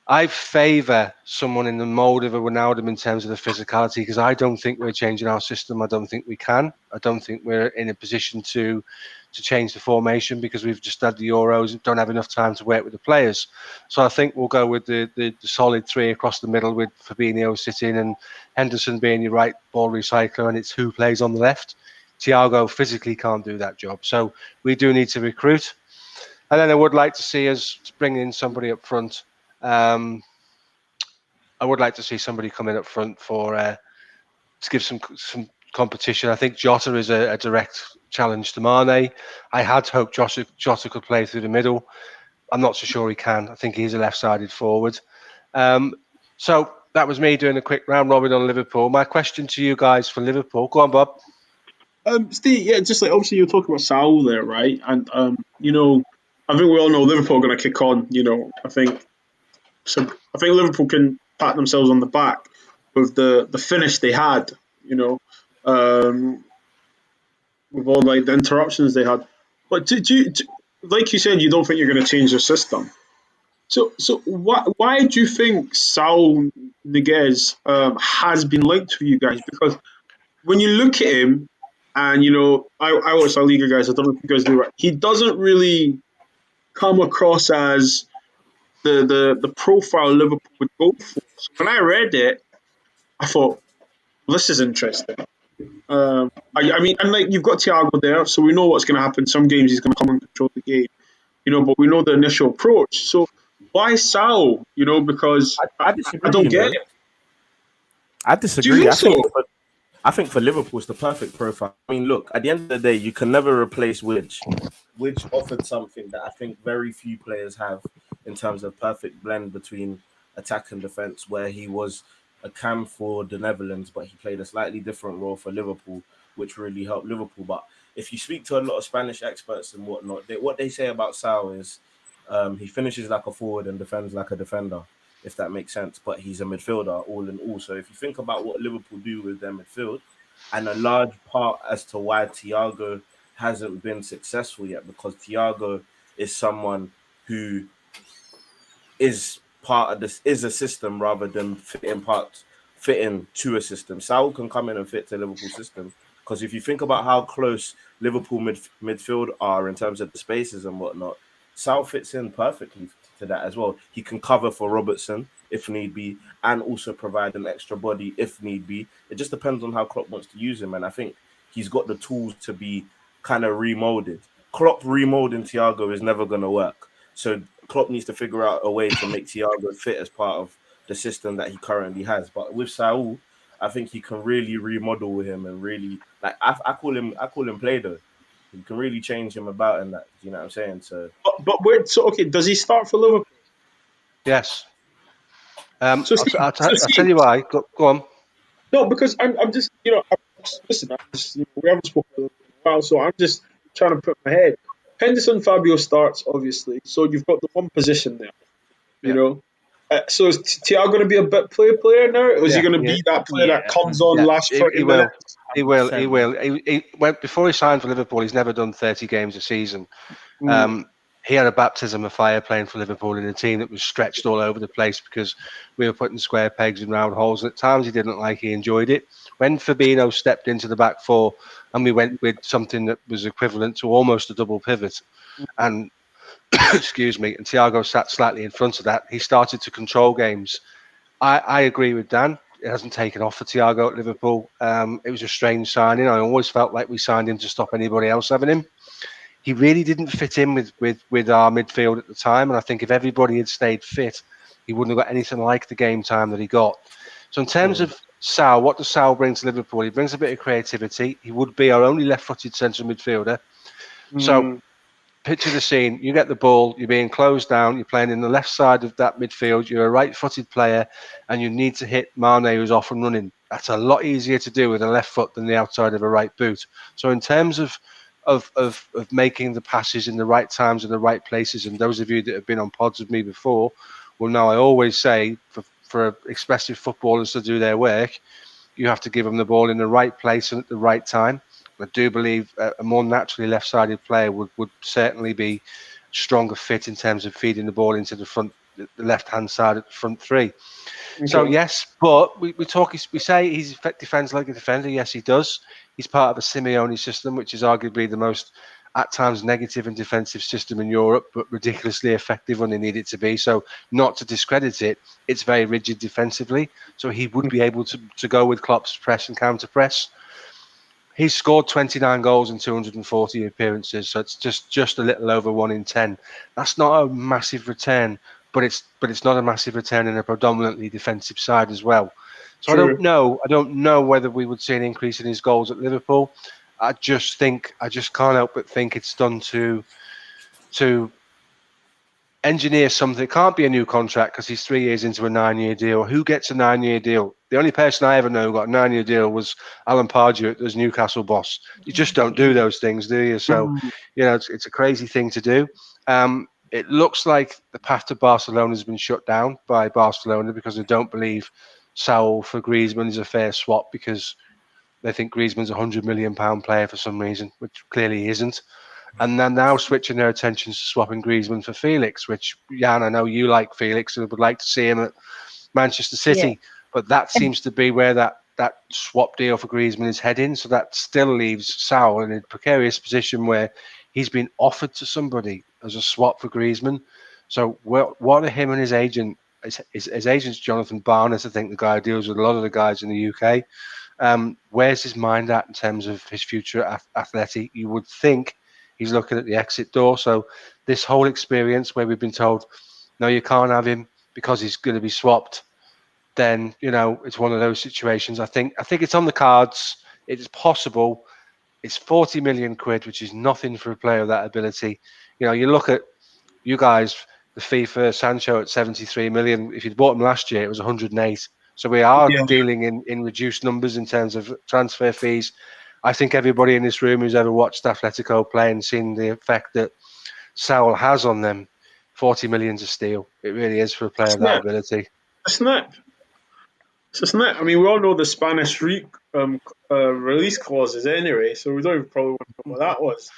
I favour someone in the mould of a Ronaldo in terms of the physicality, because I don't think we're changing our system. I don't think we can. I don't think we're in a position to change the formation because we've just had the Euros and don't have enough time to work with the players. So I think we'll go with the solid three across the middle, with Fabinho sitting and Henderson being your right ball recycler, and it's who plays on the left. Thiago physically can't do that job. So we do need to recruit. And then I would like to see us bring in somebody up front. I would like to see somebody come in up front to give some competition. I think Jota is a direct challenge to Mane. I had hoped Jota could play through the middle. I'm not so sure he can. I think he's a left-sided forward. So that was me doing a quick round robin on Liverpool. My question to you guys for Liverpool. Go on, Bob. Steve, yeah, just like obviously you're talking about Saul there, right? And I think we all know Liverpool are going to kick on. I think Liverpool can pat themselves on the back with the finish they had. With all like the interruptions they had. But like you said, you don't think you're going to change the system. So why do you think Saul Niguez has been linked to you guys? Because when you look at him, and I watch La Liga, guys. I don't know if you guys do it. He doesn't really come across as the profile Liverpool would go for. So when I read it, I thought, well, this is interesting. I mean, and like you've got Thiago there, so we know what's going to happen. Some games he's going to come and control the game, but we know the initial approach. So why Sal? Because I disagree. I don't get it. I disagree. Do you think so? I think for Liverpool, it's the perfect profile. I mean, look, at the end of the day, you can never replace Widge. Widge offered something that I think very few players have in terms of perfect blend between attack and defense, where he was a cam for the Netherlands, but he played a slightly different role for Liverpool, which really helped Liverpool. But if you speak to a lot of Spanish experts and whatnot, what they say about Sal is he finishes like a forward and defends like a defender, if that makes sense. But he's a midfielder all in all. So if you think about what Liverpool do with their midfield, and a large part as to why Thiago hasn't been successful yet, because Thiago is someone who is part of this, is a system rather than fitting to a system. Saul can come in and fit to Liverpool system, because if you think about how close Liverpool midfield are in terms of the spaces and whatnot, Saul fits in perfectly to that as well. He can cover for Robertson if need be, and also provide an extra body if need be. It just depends on how Klopp wants to use him, and I think he's got the tools to be kind of remolded. Klopp remolding Thiago is never going to work. So Klopp needs to figure out a way to make Thiago fit as part of the system that he currently has. But with Saul, I think he can really remodel with him and really, like, I call him Play-Doh. You can really change him about in that. You know what I'm saying? So, okay, does he start for Liverpool? Yes. I'll tell you why. Go on. No, because I'm just, listen, we haven't spoken in a while, so I'm just trying to put my head. Henderson, Fabio starts, obviously, so you've got the one position there, you know. So is Thiago going to be a bit player now, or is he going to be that player that comes on last 30 minutes? He will. He went before he signed for Liverpool. He's never done 30 games a season. He had a baptism of fire playing for Liverpool in a team that was stretched all over the place because we were putting square pegs in round holes. And at times he didn't like. He enjoyed it. When Fabinho stepped into the back four and we went with something that was equivalent to almost a double pivot, and excuse me, and Thiago sat slightly in front of that, he started to control games. I agree with Dan. It hasn't taken off for Thiago at Liverpool. It was a strange signing. I always felt like we signed him to stop anybody else having him. He really didn't fit in with our midfield at the time, and I think if everybody had stayed fit, he wouldn't have got anything like the game time that he got. So in terms of Sal, what does Sal bring to Liverpool? He brings a bit of creativity. He would be our only left-footed central midfielder. So picture the scene. You get the ball, you're being closed down, you're playing in the left side of that midfield, you're a right-footed player, and you need to hit Mane, who's off and running. That's a lot easier to do with a left foot than the outside of a right boot. So in terms of making the passes in the right times and the right places, and those of you that have been on pods with me before will know I always say for expressive footballers to do their work, you have to give them the ball in the right place and at the right time. I do believe a more naturally left-sided player would certainly be stronger fit in terms of feeding the ball into the left-hand side of the front three. Okay. So yes, but we say he defends like a defender. Yes, he does. He's part of a Simeone system, which is arguably the most at times negative and defensive system in Europe, but ridiculously effective when they need it to be. So not to discredit it, it's very rigid defensively. So he would be able to go with Klopp's press and counter press. He's scored 29 goals in 240 appearances, so it's just a little over 1 in 10. That's not a massive return, but it's not a massive return in a predominantly defensive side as well. So True. I don't know whether we would see an increase in his goals at Liverpool. I just can't help but think it's done to engineer something. It can't be a new contract because he's 3 years into a 9-year deal. Who gets a 9-year deal? The only person I ever know who got a 9-year deal was Alan Pardew as Newcastle boss. You just don't do those things, do you? So, it's a crazy thing to do. It looks like the path to Barcelona has been shut down by Barcelona because they don't believe Saul for Griezmann is a fair swap because they think Griezmann's a £100 million player for some reason, which clearly he isn't. And then now switching their attentions to swapping Griezmann for Felix, which, Jan, I know you like Felix and would like to see him at Manchester City. Yeah. But that seems to be where that swap deal for Griezmann is heading. So that still leaves Saul in a precarious position where he's been offered to somebody as a swap for Griezmann. So what are him and his agent? His agent's Jonathan Barnett, I think, the guy who deals with a lot of the guys in the UK. Where's his mind at in terms of his future at Atleti? You would think he's looking at the exit door. So this whole experience where we've been told, no, you can't have him because he's going to be swapped, then, it's one of those situations. I think it's on the cards. It is possible. It's 40 million quid, which is nothing for a player of that ability. You look at you guys, the fee for Sancho at 73 million. If you'd bought him last year, it was 108. So we are dealing in reduced numbers in terms of transfer fees. I think everybody in this room who's ever watched Atletico play and seen the effect that Saul has on them, 40 million's a steal. It really is for a player of that ability. Isn't it? I mean, we all know the Spanish release clauses anyway, so we don't even probably know what that was.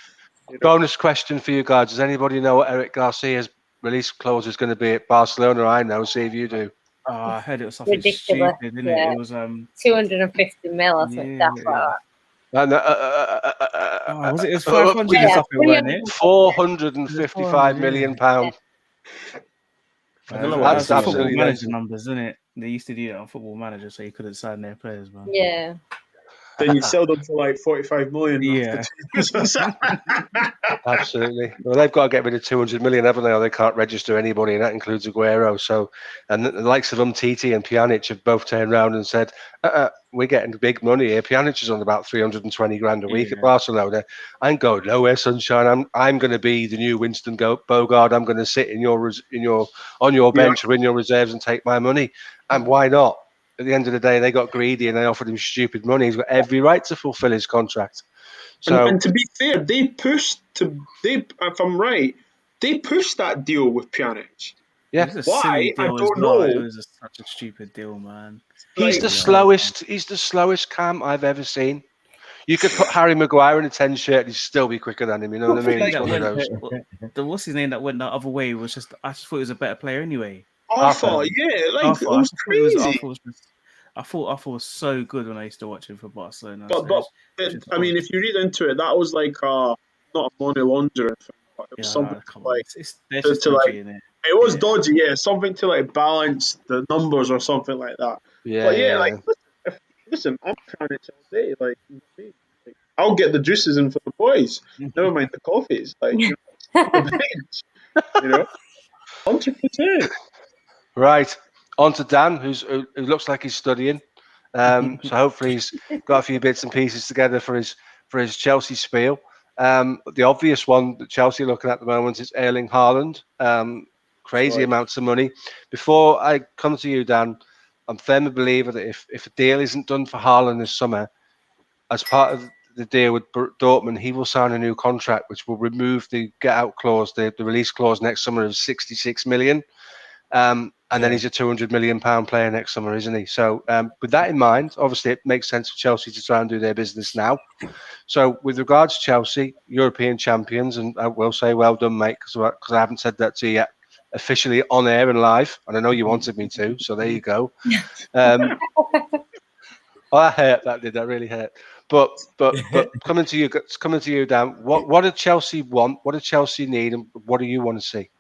Bonus question for you guys. Does anybody know what Eric Garcia's release clause is going to be at Barcelona? I know. See if you do. I heard it was something ridiculous. Stupid, didn't it? It was 250 mil or something. Was it 500 or something, wasn't it? £455 million. That's absolutely manager numbers, isn't it? They used to do that on Football Manager, so you couldn't sign their players, man. Yeah. Then you sell them for like 45 million. Yeah. Absolutely. Well, they've got to get rid of 200 million, haven't they? Or they can't register anybody, and that includes Aguero. So, and the likes of Umtiti and Pjanic have both turned around and said, we're getting big money here. Pjanic is on about 320 grand a week at Barcelona. I'm going nowhere, sunshine. I'm going to be the new Winston Bogart. I'm going to sit on your bench or in your reserves and take my money. And why not? At the end of the day, they got greedy and they offered him stupid money. He's got every right to fulfill his contract. So, and to be fair, if I'm right, they pushed that deal with Pjanic. Yeah. Why? I don't know. It was such a stupid deal, man. He's the slowest Cam I've ever seen. You could put Harry Maguire in a 10 shirt, he'd still be quicker than him. You know what I mean? He's one of those. What's his name that went the other way I just thought he was a better player anyway. Arthur, it was crazy. I thought Arthur was so good when I used to watch him for Barcelona. But I mean, if you read into it, that was like not a money laundering thing. But it was something it was dodgy, something to like balance the numbers or something like that. Yeah, but listen, I'm trying to all day. Like, I'll get the juices in for the boys. Never mind the coffees. Like, the bench, 100%. Right, on to Dan, who looks like he's studying. So hopefully he's got a few bits and pieces together for his Chelsea spiel. The obvious one that Chelsea are looking at the moment is Erling Haaland. Crazy Right. amounts of money. Before I come to you, Dan, I'm firm a believer that if a deal isn't done for Haaland this summer, as part of the deal with Dortmund, he will sign a new contract, which will remove the get out clause, the release clause next summer of 66 million. And then he's a 200 million pound player next summer, isn't he? So, with that in mind, obviously it makes sense for Chelsea to try and do their business now. So, with regards to Chelsea, European champions, and I will say well done, mate, because I haven't said that to you yet officially on air and live, and I know you wanted me to. So there you go. I hurt that, did that really hurt? But coming to you, Dan. What did Chelsea want? What did Chelsea need? And what do you want to see?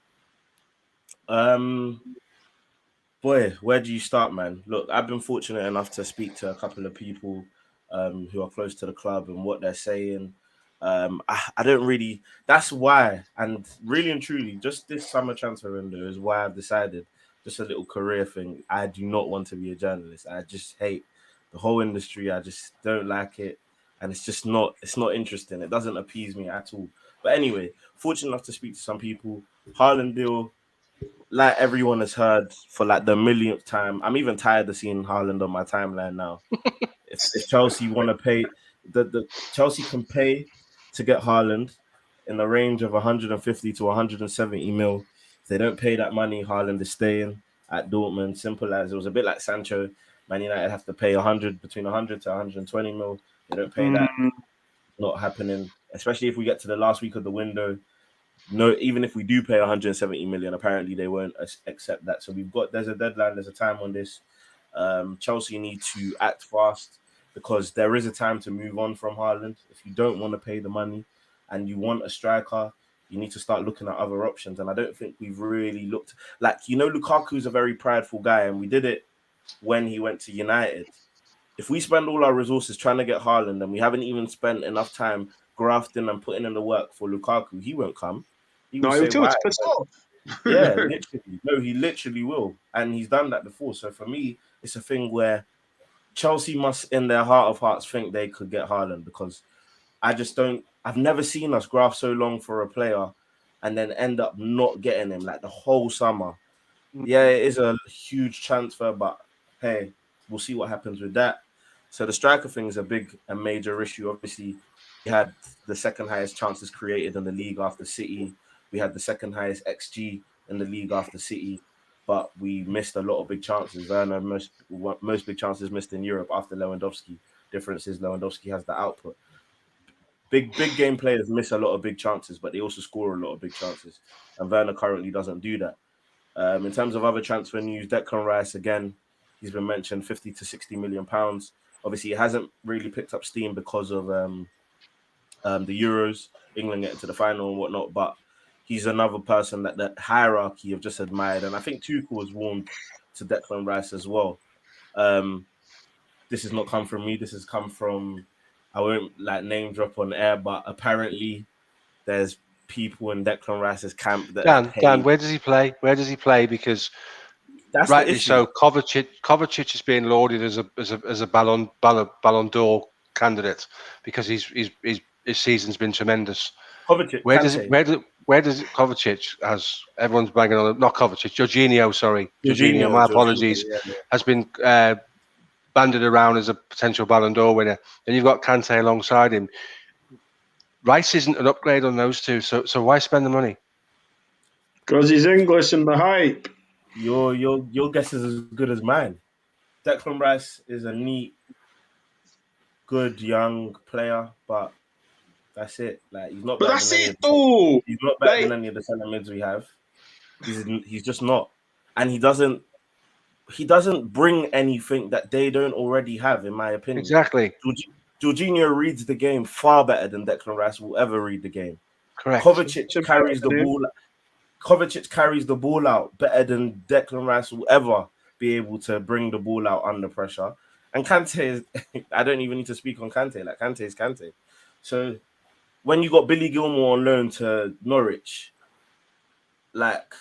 Boy, where do you start, man? Look, I've been fortunate enough to speak to a couple of people who are close to the club and what they're saying. I don't really. That's why, and really and truly, just this summer transfer window is why I've decided, just a little career thing. I do not want to be a journalist. I just hate the whole industry. I just don't like it, and it's just not. It's not interesting. It doesn't appease me at all. But anyway, fortunate enough to speak to some people. Haaland deal, like everyone has heard for like the millionth time. I'm even tired of seeing Haaland on my timeline now. If Chelsea want to pay, the Chelsea can pay to get Haaland in the range of 150 to 170 mil. If they don't pay that money, Haaland is staying at Dortmund. Simple as. It was a bit like Sancho. Man United have to pay 100 between 100 to 120 mil. They don't pay that. Not happening. Especially if we get to the last week of the window. No, even if we do pay 170 million, apparently they won't accept that. So there's a deadline, there's a time on this. Chelsea need to act fast because there is a time to move on from Haaland. If you don't want to pay the money and you want a striker, you need to start looking at other options. And I don't think we've really looked Lukaku's a very prideful guy, and we did it when he went to United. If we spend all our resources trying to get Haaland and we haven't even spent enough time grafting and putting in the work for Lukaku, he won't come. He will say, he'll why? piss off. Yeah, literally. No, he literally will. And he's done that before. So for me, it's a thing where Chelsea must, in their heart of hearts, think they could get Haaland, because I've never seen us graft so long for a player and then end up not getting him like the whole summer. Yeah, it is a huge transfer, but hey, we'll see what happens with that. So the striker thing is a big and major issue. Obviously, we had the second highest chances created in the league after City. We had the second highest XG in the league after City, but we missed a lot of big chances. Werner, most big chances missed in Europe after Lewandowski. Difference is Lewandowski has the output. Big game players miss a lot of big chances, but they also score a lot of big chances. And Werner currently doesn't do that. In terms of other transfer news, Declan Rice, again, he's been mentioned 50 to 60 million pounds. Obviously, it hasn't really picked up steam because of the Euros, England getting to the final and whatnot, but he's another person that the hierarchy have just admired. And I think Tuchel has warmed to Declan Rice as well. This has not come from me. This has come from, I won't like name drop on air, but apparently there's people in Declan Rice's camp that Dan, where does he play? Where does he play? Because that's rightly so, Kovacic is being lauded as a Ballon d'Or candidate because his season's been tremendous. Kovacic, where does Kovacic, as everyone's banging on, not Kovacic, Jorginho, my apologies, has been banded around as a potential Ballon d'Or winner. And you've got Kante alongside him. Rice isn't an upgrade on those two, so why spend the money? Because he's English and the hype. Your guess is as good as mine. Declan Rice is a neat, good young player, but that's it. Like he's not. But better that's than any it, of the, though. He's not better than any of the centre mids we have. He's just not, and he doesn't bring anything that they don't already have, in my opinion. Exactly. Jorginho reads the game far better than Declan Rice will ever read the game. Correct. Kovacic carries the ball. Kovacic carries the ball out better than Declan Rice will ever be able to bring the ball out under pressure. And Kante is, I don't even need to speak on Kante. Like, Kante is Kante. So when you got Billy Gilmour on loan to Norwich, like,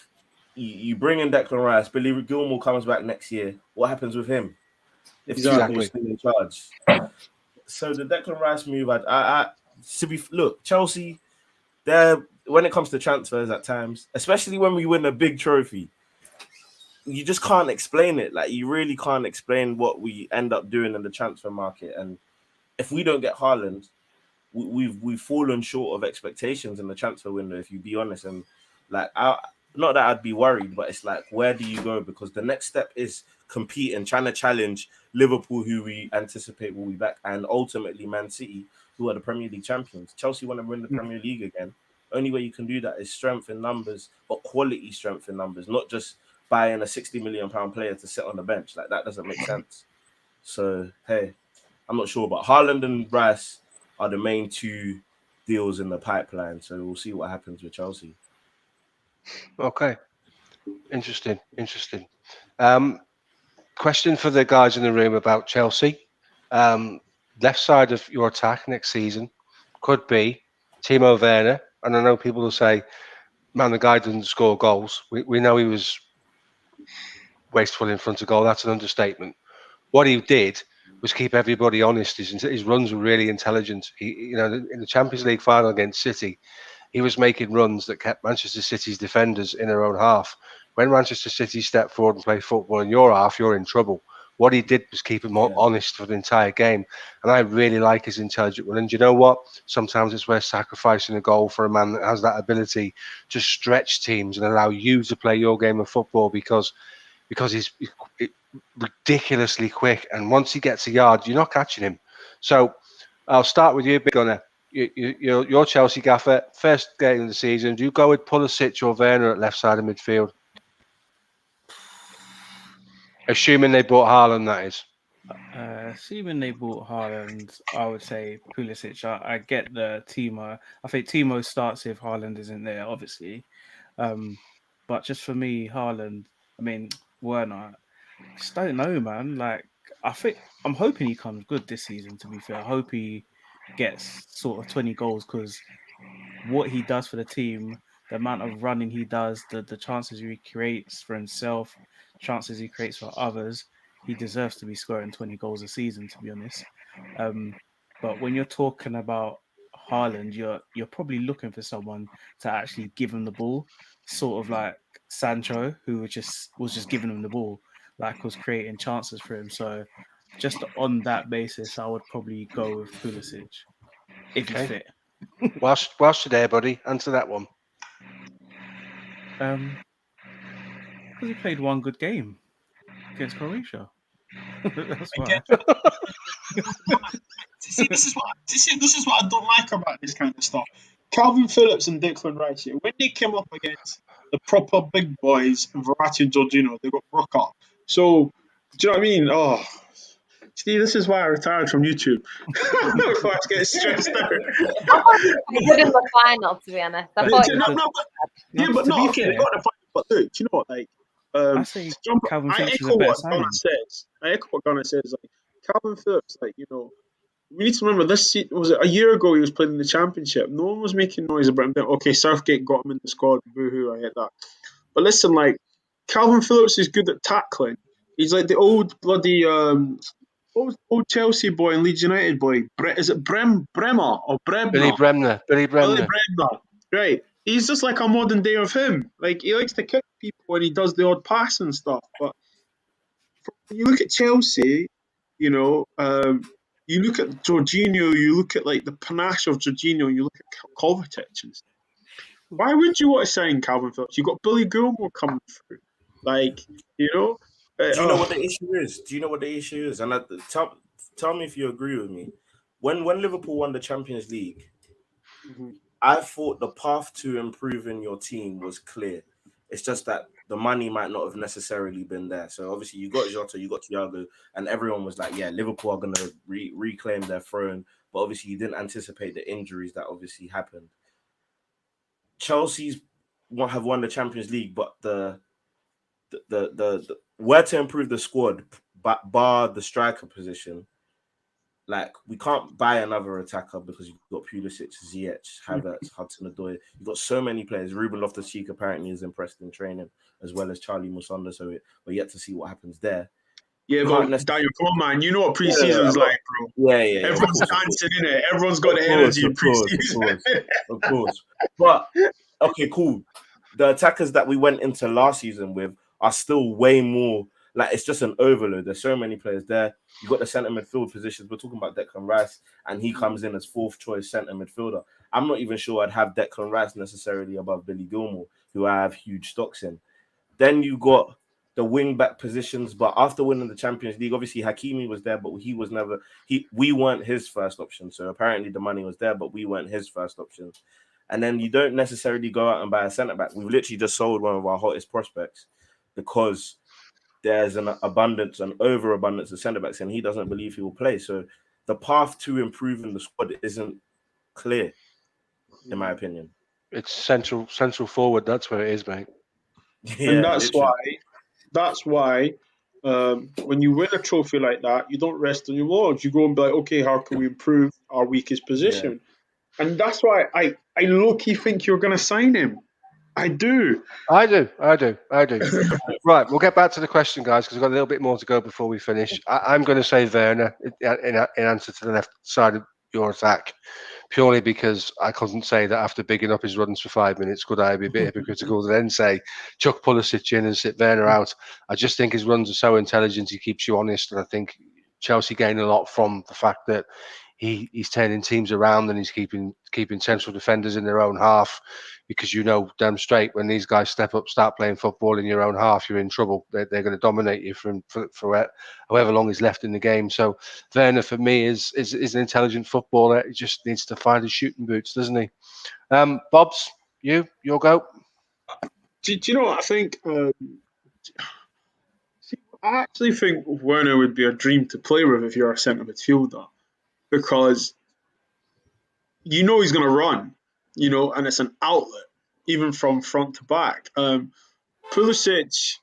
you bring in Declan Rice, Billy Gilmour comes back next year. What happens with him? If Tuchel was still in charge. So the Declan Rice move, look, Chelsea, they're when it comes to transfers at times, especially when we win a big trophy, you just can't explain it. Like you really can't explain what we end up doing in the transfer market. And if we don't get Haaland, we've fallen short of expectations in the transfer window, if you be honest. And like not that I'd be worried, but it's like, where do you go? Because the next step is competing, trying to challenge Liverpool, who we anticipate will be back, and ultimately Man City, who are the Premier League champions. Chelsea want to win the Premier League again. Only way you can do that is strength in numbers, but quality strength in numbers, not just buying a £60 million player to sit on the bench. Like that doesn't make sense. So hey, I'm not sure, but Haaland and Rice are the main two deals in the pipeline. So we'll see what happens with Chelsea. Okay. Interesting. Question for the guys in the room about Chelsea. Left side of your attack next season could be Timo Werner. And I know people will say, man, the guy doesn't score goals. We know he was wasteful in front of goal. That's an understatement. What he did was keep everybody honest. His runs were really intelligent. In the Champions League final against City, he was making runs that kept Manchester City's defenders in their own half. When Manchester City stepped forward and played football in your half, you're in trouble. What he did was keep him honest for the entire game. And I really like his intelligent run. And you know what? Sometimes it's worth sacrificing a goal for a man that has that ability to stretch teams and allow you to play your game of football because he's ridiculously quick. And once he gets a yard, you're not catching him. So I'll start with you, Big Gunner. You're Chelsea gaffer. First game of the season. Do you go with Pulisic or Werner at left side of midfield? Assuming they bought Haaland, that is. Assuming they bought Haaland, I would say Pulisic. I get the Timo. I think Timo starts if Haaland isn't there, obviously. But just for me, Haaland, Werner, just don't know, man. Like, I'm hoping he comes good this season, to be fair. I hope he gets sort of 20 goals because what he does for the team, the amount of running he does, the chances he creates for himself, chances he creates for others, he deserves to be scoring 20 goals a season, to be honest. But when you're talking about Haaland, you're probably looking for someone to actually give him the ball, sort of like Sancho, who was just giving him the ball, like was creating chances for him. So just on that basis, I would probably go with Pulisic if he's fit. Whilst you're there, buddy, answer that one. Because he played one good game against Croatia. That's why. See, this is what I don't like about this kind of stuff. Calvin Phillips and Declan Rice, when they came up against the proper big boys, Verratti and Jorginho, they got broke up. So, do you know what I mean? Oh, Steve, this is why I retired from YouTube. Before I get stressed out. Good in the final, to be honest. But look, they got the final. But look, you know what? Like, I say Calvin Phillips is a better signing. I echo what Gunnar says. Like, Calvin Phillips, like, we need to remember this was it a year ago he was playing in the Championship. No one was making noise about him. Okay, Southgate got him in the squad. Boo-hoo, I hate that. But listen, like, Calvin Phillips is good at tackling. He's like the old bloody old Chelsea boy and Leeds United boy. Is it Bremer or Brebner? Billy Bremner. Billy Bremner. Right. He's just like a modern day of him. Like, he likes to kick people and he does the odd pass and stuff. But when you look at Chelsea, you look at Jorginho, you look at like the panache of Jorginho, you look at Kovacic and stuff. Why would you want to sign Calvin Phillips? You've got Billy Gilmore coming through. Like, Do you know what the issue is? And tell me if you agree with me. When Liverpool won the Champions League, I thought the path to improving your team was clear. It's just that the money might not have necessarily been there. So obviously you got Jota, you got Thiago, and everyone was like, yeah, Liverpool are going to reclaim their throne. But obviously you didn't anticipate the injuries that obviously happened. Chelsea's have won the Champions League, but the where to improve the squad, bar the striker position, like, we can't buy another attacker because you've got Pulisic, Ziyech, Havertz, Hudson-Odoi. You've got so many players. Ruben Loftus-Cheek apparently is impressed in training, as well as Charlie Musonda. So we're yet to see what happens there. Yeah, You but can't necessarily. Daniel, come on, man. You know what Yeah, yeah, preseason's I'm not. like, bro. Yeah. Of Everyone's course, of course. dancing in it. Everyone's got the Of course, energy in of course, of preseason. course, of course. But okay, cool. The attackers that we went into last season with are still way more like it's just an overload. There's so many players there. You got the centre midfield positions. We're talking about Declan Rice, and he comes in as fourth choice centre midfielder. I'm not even sure I'd have Declan Rice necessarily above Billy Gilmore, who I have huge stocks in. Then you got the wing back positions, but after winning the Champions League, obviously Hakimi was there, but he was never we weren't his first option. So apparently the money was there, but we weren't his first option. And then you don't necessarily go out and buy a centre back. We've literally just sold one of our hottest prospects because there's an overabundance of centre backs, and he doesn't believe he will play. So the path to improving the squad isn't clear, in my opinion. It's central forward. That's where it is, mate. And Yeah, that's why when you win a trophy like that, you don't rest on your laurels. You go and be like, okay, how can we improve our weakest position? And that's why I low-key think you're going to sign him. I do. I do. Right, we'll get back to the question, guys, because we've got a little bit more to go before we finish. I'm going to say Werner in answer to the left side of your attack, purely because I couldn't say that after bigging up his runs for 5 minutes, could I be a bit hypocritical to then say chuck Pulisic in and sit Werner out. I just think his runs are so intelligent, he keeps you honest, and I think Chelsea gain a lot from the fact that he's turning teams around and he's keeping central defenders in their own half, because you know damn straight when these guys step up, start playing football in your own half, you're in trouble. They're going to dominate you for however long he's left in the game. So Werner for me is an intelligent footballer. He just needs to find his shooting boots, doesn't he? Bobz, your go. Do you know what I think? I actually think Werner would be a dream to play with if you're a centre midfielder, because you know he's going to run, and it's an outlet, even from front to back. Pulisic,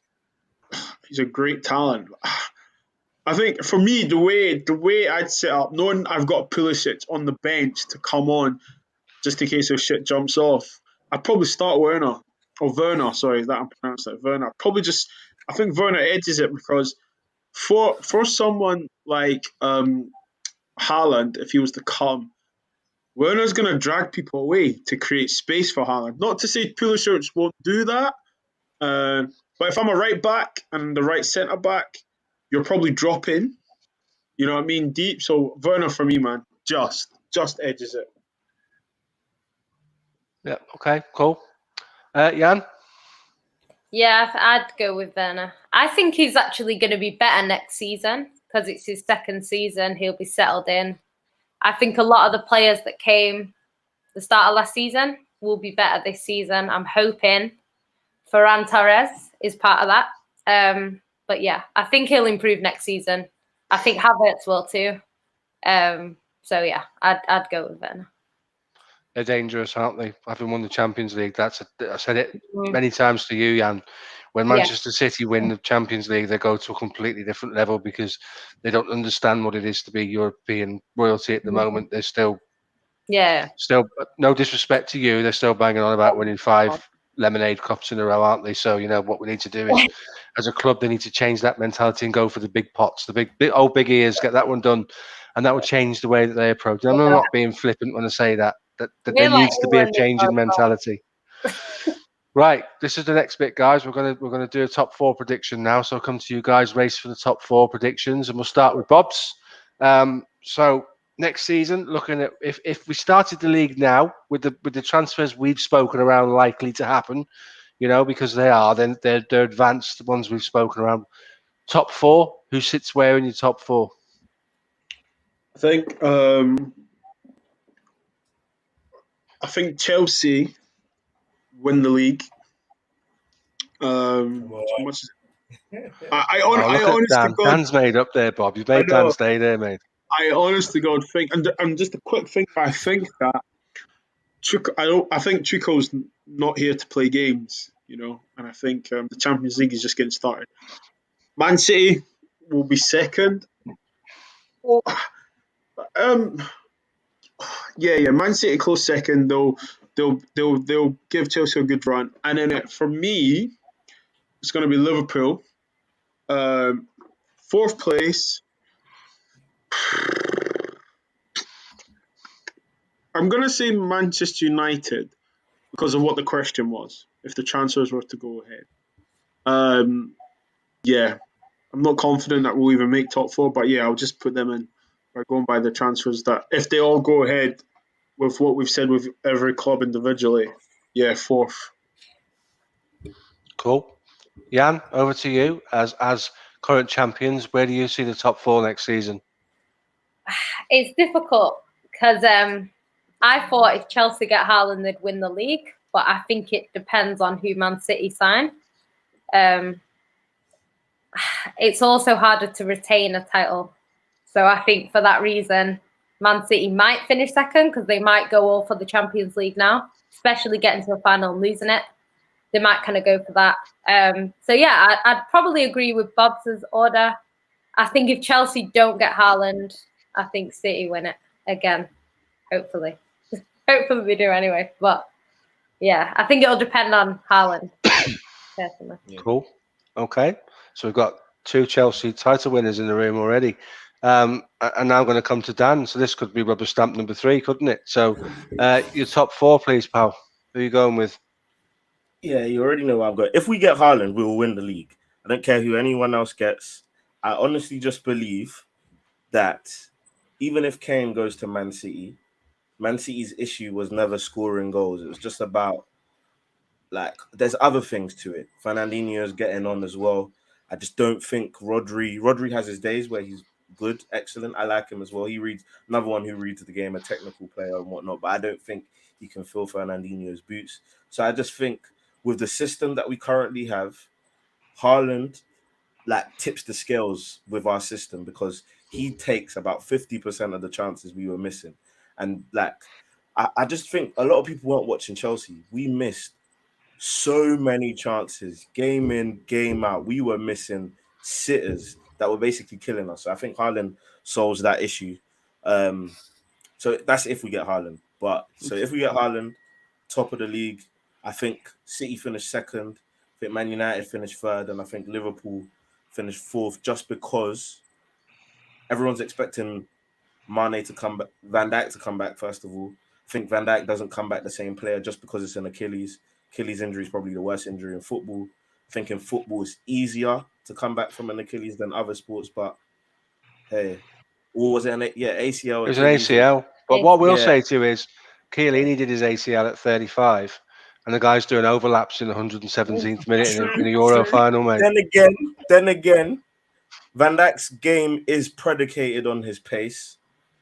he's a great talent. I think for me, the way I'd set up, knowing I've got Pulisic on the bench to come on just in case if shit jumps off, I'd probably start Werner. Or Werner, sorry, that I'm pronouncing it. Werner. I think Werner edges it because for someone like Haaland, if he was to come, Werner's going to drag people away to create space for Haaland. Not to say Pulisic won't do that, but if I'm a right back and the right centre back, you're probably dropping. You know what I mean? Deep. So Werner for me, man, just edges it. Yeah. Okay. Cool. Jan. Yeah, I'd go with Werner. I think he's actually going to be better next season because it's his second season. He'll be settled in. I think a lot of the players that came the start of last season will be better this season. I'm hoping Ferran Torres is part of that. But yeah, I think he'll improve next season. I think Havertz will too. So yeah, I'd go with Werner. They're dangerous, aren't they? Having won the Champions League, I said it many times to you, Jan. When Manchester City win the Champions League, they go to a completely different level because they don't understand what it is to be European royalty at the moment. They're still, no disrespect to you, they're still banging on about winning 5 lemonade cups in a row, aren't they? So what we need to do is, as a club, they need to change that mentality and go for the big pots, the big ears, get that one done, and that would change the way that they approach it. I'm not being flippant when I say that. That there needs to be a change in mentality. Right, this is the next bit, guys. We're gonna do a top 4 prediction now. So I'll come to you guys, race for the top 4 predictions, and we'll start with Bobz. So next season, looking at if we started the league now with the transfers we've spoken around likely to happen, because they are, then they're advanced, the ones we've spoken around. Top 4, who sits where in your top 4? I think Chelsea win the league. Much as I honestly Dan. God, Dan's made up there, Bob. You've made Dan stay there, mate. I honestly God think, and just a quick thing. I think that I think Tuchel's not here to play games, and I think the Champions League is just getting started. Man City will be second. Oh, yeah. Man City close second. They'll give Chelsea a good run, and then for me, it's going to be Liverpool. Fourth place. I'm going to say Manchester United because of what the question was. If the transfers were to go ahead. Yeah, I'm not confident that we'll even make top four, but yeah, I'll just put them in by going by the transfers that if they all go ahead with what we've said with every club individually, yeah, fourth. Cool. Jan, over to you. As current champions, where do you see the top four next season? It's difficult because I thought if Chelsea get Haaland, they'd win the league, but I think it depends on who Man City sign. It's also harder to retain a title. So I think for that reason, Man City might finish second because they might go all for the Champions League now, especially getting to the final and losing it. They might kind of go for that. So yeah, I'd probably agree with Bob's order. I think if Chelsea don't get Haaland, I think City win it again. Hopefully. Hopefully we do anyway. But yeah, I think it'll depend on Haaland. Personally. Cool. Okay. So we've got two Chelsea title winners in the room already. And now I'm going to come to Dan. So this could be rubber stamp number 3, couldn't it? So your top 4, please, pal. Who are you going with? Yeah, you already know where I'm going. If we get Haaland, we will win the league. I don't care who anyone else gets. I honestly just believe that even if Kane goes to Man City, Man City's issue was never scoring goals. It was just about, like, there's other things to it. Fernandinho's getting on as well. I just don't think Rodri has his days where he's good, excellent. I like him as well. He reads, another one who reads the game, a technical player and whatnot, but I don't think he can fill Fernandinho's boots. So I just think with the system that we currently have, Haaland like tips the scales with our system because he takes about 50% of the chances we were missing. And like I just think a lot of people weren't watching Chelsea. We missed so many chances, game in, game out. We were missing sitters that were basically killing us. So I think Haaland solves that issue. So that's if we get Haaland. But so if we get Haaland, top of the league, I think City finished second. I think Man United finished third, and I think Liverpool finished fourth. Just because everyone's expecting Mane to come back, Van Dijk to come back. First of all, I think Van Dijk doesn't come back the same player just because it's an Achilles. Achilles injury is probably the worst injury in football. I think in football it's easier to come back from an Achilles than other sports, but hey, or was it ACL? It was an Achilles, ACL. But what we'll Yeah. say to you is Chiellini did his ACL at 35, and the guy's doing overlaps in the 117th minute in a Euro final, mate. Then again, Van Dijk's game is predicated on his pace.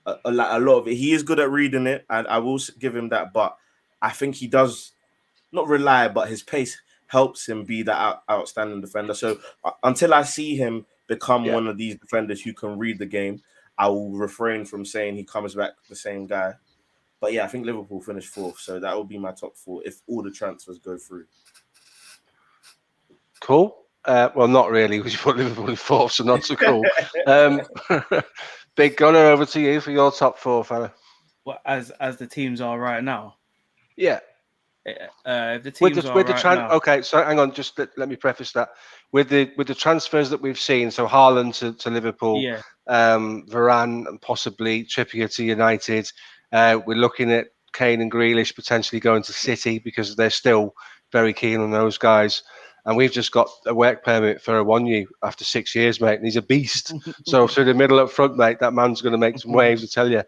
A lot of it. He is good at reading it, and I will give him that. But I think he does not rely, but his pace helps him be that outstanding defender. So until I see him become one of these defenders who can read the game, I will refrain from saying he comes back the same guy. But yeah, I think Liverpool finished fourth, so that will be my top 4 if all the transfers go through. Cool. Well, not really, because you put Liverpool in fourth, so not so cool. Big Gunner, over to you for your top 4, fella. Well, as the teams are right now. Yeah. The teams now. Okay, so hang on, just let me preface that with the transfers that we've seen. So Haaland to Liverpool, Varane and possibly Trippier to United. We're looking at Kane and Grealish potentially going to City because they're still very keen on those guys. And we've just got a work permit for Awonyu after 6 years, mate, and he's a beast. So through the middle up front, mate, that man's going to make some waves, I tell you.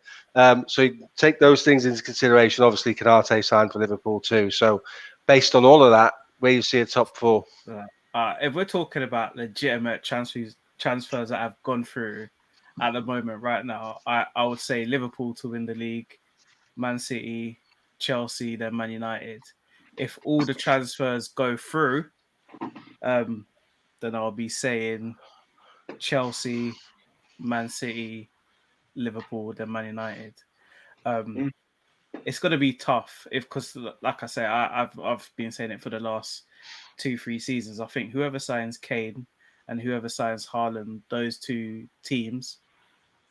So you take those things into consideration. Obviously, Canate signed for Liverpool too. So based on all of that, where you see a top 4? If we're talking about legitimate transfers that have gone through at the moment right now, I would say Liverpool to win the league, Man City, Chelsea, then Man United. If all the transfers go through, then I'll be saying Chelsea, Man City, Liverpool, then Man United. It's going to be tough because, like I say, I've been saying it for the last 2-3 seasons. I think whoever signs Kane and whoever signs Haaland, those two teams,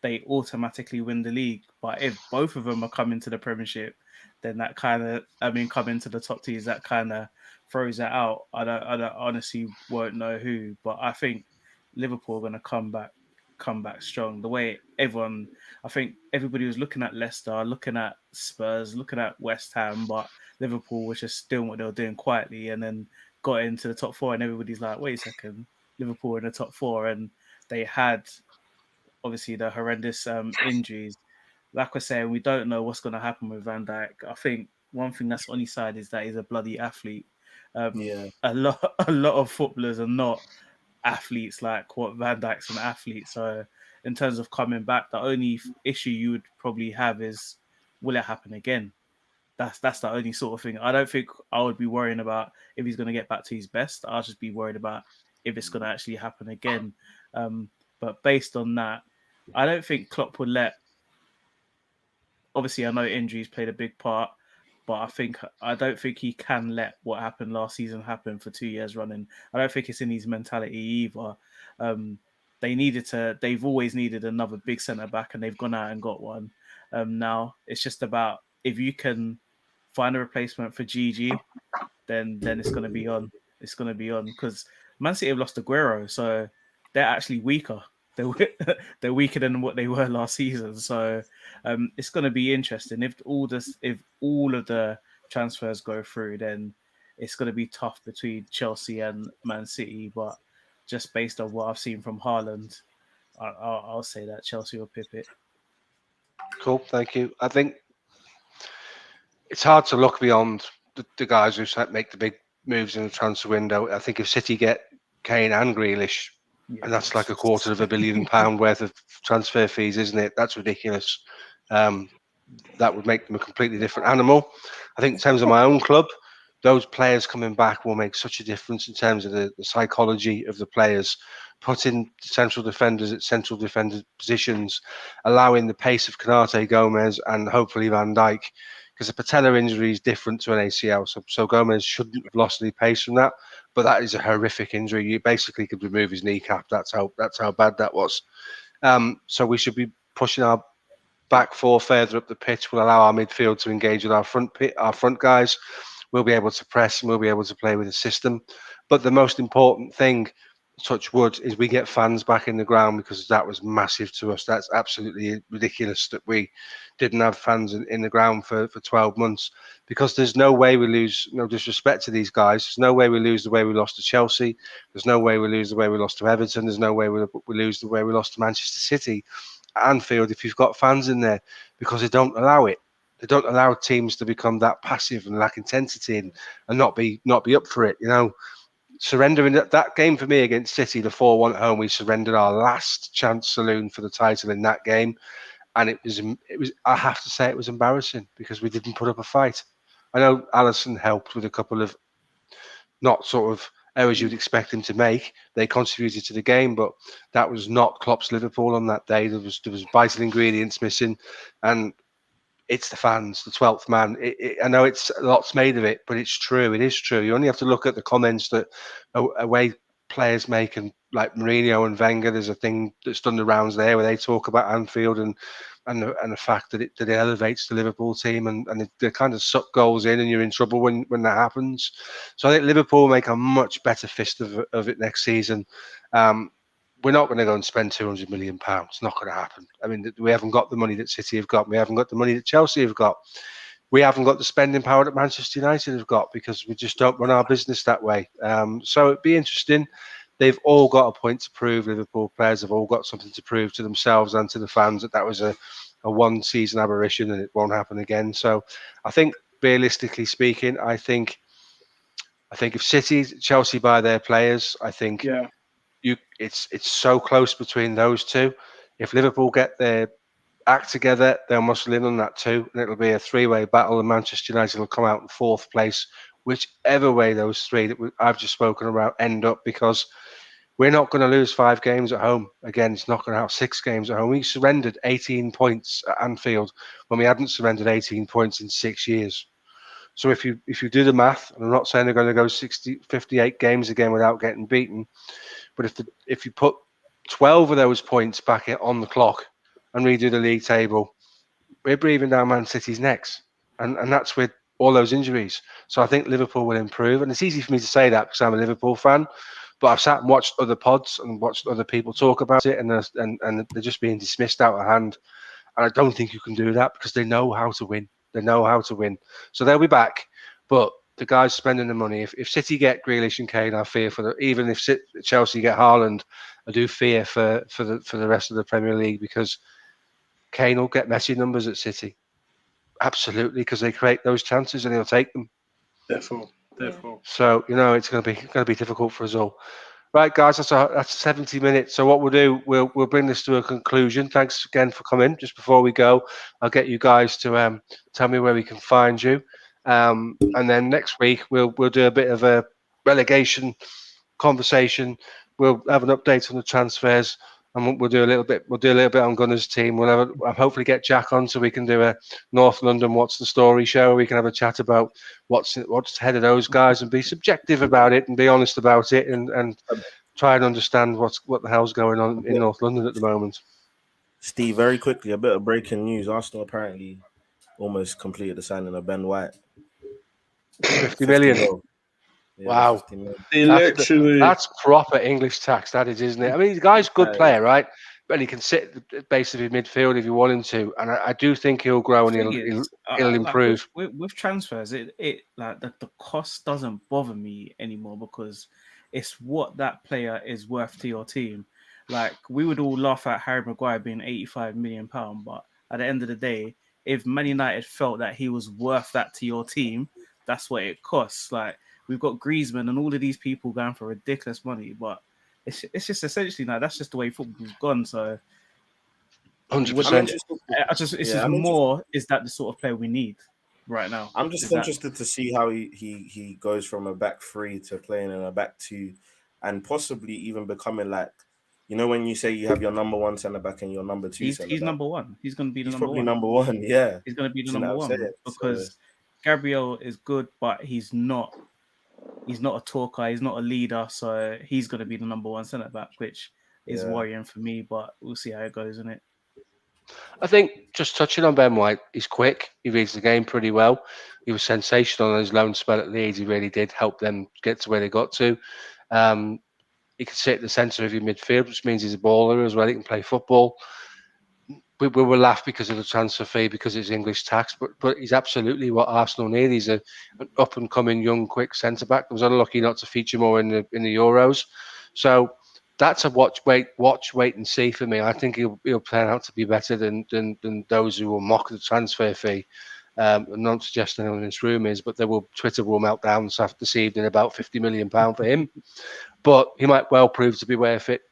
they automatically win the league. But if both of them are coming to the Premiership, then that kind of, coming to the top teams, that kind of throws it out. I don't honestly won't know who, but I think Liverpool are going to come back come back strong. The way I think everybody was looking at Leicester, looking at Spurs, looking at West Ham, but Liverpool was just doing what they were doing quietly, and then got into the top four, and everybody's like, wait a second, Liverpool in the top four, and they had obviously the horrendous injuries. Like I say, we don't know what's going to happen with Van Dijk. I think one thing that's on his side is that he's a bloody athlete. Yeah. A lot of footballers are not athletes like what Van Dijk's an athlete. So in terms of coming back, the only issue you would probably have is, will it happen again? That's the only sort of thing. I don't think I would be worrying about if he's going to get back to his best. I'll just be worried about if it's going to actually happen again. But based on that, I don't think Klopp would let. Obviously, I know injuries played a big part, but I don't think he can let what happened last season happen for 2 years running. I don't think it's in his mentality either. They've always needed another big centre back, and they've gone out and got one. Now it's just about if you can find a replacement for Gigi, then it's going to be on. It's going to be on because Man City have lost Aguero, so they're actually weaker. They're weaker than what they were last season. So it's going to be interesting. If all of the transfers go through, then it's going to be tough between Chelsea and Man City. But just based on what I've seen from Haaland, I'll say that Chelsea will pip it. Cool, thank you. I think it's hard to look beyond the guys who make the big moves in the transfer window. I think if City get Kane and Grealish, and that's like £250 million worth of transfer fees, isn't it? That's ridiculous. That would make them a completely different animal. I think in terms of my own club, those players coming back will make such a difference in terms of the psychology of the players. Putting central defenders at central defender positions, allowing the pace of Konate, Gomez, and hopefully Van Dijk, because a patella injury is different to an ACL. So Gomez shouldn't have lost any pace from that, but that is a horrific injury. You basically could remove his kneecap. That's how bad that was. So we should be pushing our back four further up the pitch. Will allow our midfield to engage with our front guys. We'll be able to press and we'll be able to play with the system. But the most important thing, touch wood, is we get fans back in the ground, because that was massive to us. That's absolutely ridiculous that we didn't have fans in the ground for 12 months, because there's no way we lose, no disrespect to these guys, there's no way we lose the way we lost to Chelsea, there's no way we lose the way we lost to Everton, there's no way we lose the way we lost to Manchester City at Anfield if you've got fans in there, because they don't allow it. They don't allow teams to become that passive and lack intensity and not be up for it. You know, surrendering that game for me against City, the 4-1 at home, we surrendered our last chance saloon for the title in that game, and it was. I have to say, it was embarrassing because we didn't put up a fight. I know Alisson helped with a couple of not sort of errors you'd expect him to make. They contributed to the game, but that was not Klopp's Liverpool on that day. There was vital ingredients missing, and it's the fans, the 12th man. I know it's lots made of it, but it's true. It is true. You only have to look at the comments that away players make, and like Mourinho and Wenger. There's a thing that's done the rounds there where they talk about Anfield and the fact that it elevates the Liverpool team, and they kind of suck goals in, and you're in trouble when that happens. So I think Liverpool will make a much better fist of it next season. We're not going to go and spend £200 million. It's not going to happen. I mean, we haven't got the money that City have got. We haven't got the money that Chelsea have got. We haven't got the spending power that Manchester United have got, because we just don't run our business that way. So it'd be interesting. They've all got a point to prove. Liverpool players have all got something to prove to themselves and to the fans that was a one-season aberration and it won't happen again. So I think, realistically speaking, I think if City, Chelsea buy their players, I think it's so close between those two. If Liverpool get their act together, they'll muscle in on that too, and it'll be a three-way battle, and Manchester United will come out in fourth place, whichever way those three that I've just spoken about end up, because we're not going to lose 5 games at home. Again, it's not going to have 6 games at home. We surrendered 18 points at Anfield when we hadn't surrendered 18 points in 6 years. So if you do the math, and I'm not saying they're going to go 58 games again without getting beaten, but if you put 12 of those points back on the clock and redo the league table, we're breathing down Man City's necks, and that's with all those injuries. So I think Liverpool will improve, and it's easy for me to say that because I'm a Liverpool fan. But I've sat and watched other pods and watched other people talk about it, and they're just being dismissed out of hand. And I don't think you can do that because they know how to win. They know how to win. So they'll be back. But the guys spending the money, if City get Grealish and Kane, I fear for even if Chelsea get Haaland, I do fear for the rest of the Premier League, because Kane will get Messi numbers at City. Absolutely, because they create those chances and he'll take them. Definitely. So it's going to be difficult for us all. Right, guys, that's 70 minutes. So what we'll do, we'll bring this to a conclusion. Thanks again for coming. Just before we go, I'll get you guys to tell me where we can find you, and then next week we'll do a bit of a relegation conversation. We'll have an update on the transfers, and we'll do a little bit. We'll do a little bit on Gunner's team. We'll hopefully get Jack on so we can do a North London What's the Story show. We can have a chat about what's ahead of those guys and be subjective about it and be honest about it and try and understand what the hell's going on in North London at the moment. Steve, very quickly, a bit of breaking news. Arsenal apparently almost completed the signing of Ben White. 50 million. mil. Yeah, Wow. 50 mil. That's proper English tax, that is, isn't it? I mean, the guy's a good player, right? But he can sit at the base of his midfield if you want him to, and I do think he'll grow and he'll improve. Like with transfers, it like the cost doesn't bother me anymore because it's what that player is worth to your team. Like, we would all laugh at Harry Maguire being £85 million, but at the end of the day, if Man United felt that he was worth that to your team, that's what it costs. Like, we've got Griezmann and all of these people going for ridiculous money, but it's just essentially like that's just the way football's gone. So 100%. Is that the sort of player we need right now? I'm just interested to see how he goes from a back three to playing in a back two, and possibly even becoming like, when you say you have your number one centre back and your number two centre back. He's number one. He's going to be the number probably one. number one, yeah. He's going to be the number one because Gabriel is good, but he's not a talker. He's not a leader. So he's going to be the number one centre back, which is worrying for me. But we'll see how it goes, isn't it? I think just touching on Ben White, he's quick. He reads the game pretty well. He was sensational on his loan spell at Leeds. He really did help them get to where they got to. He can sit at the centre of your midfield, which means he's a baller as well. He can play football. We will laugh because of the transfer fee, because it's English tax, but he's absolutely what Arsenal need. He's an up-and-coming, young, quick centre-back. I was unlucky not to feature more in the Euros. So that's a watch, wait and see for me. I think he'll turn out to be better than those who will mock the transfer fee. I'm not suggesting anyone in this room is, but Twitter will melt down this evening about £50 million for him. But he might well prove to be worth it.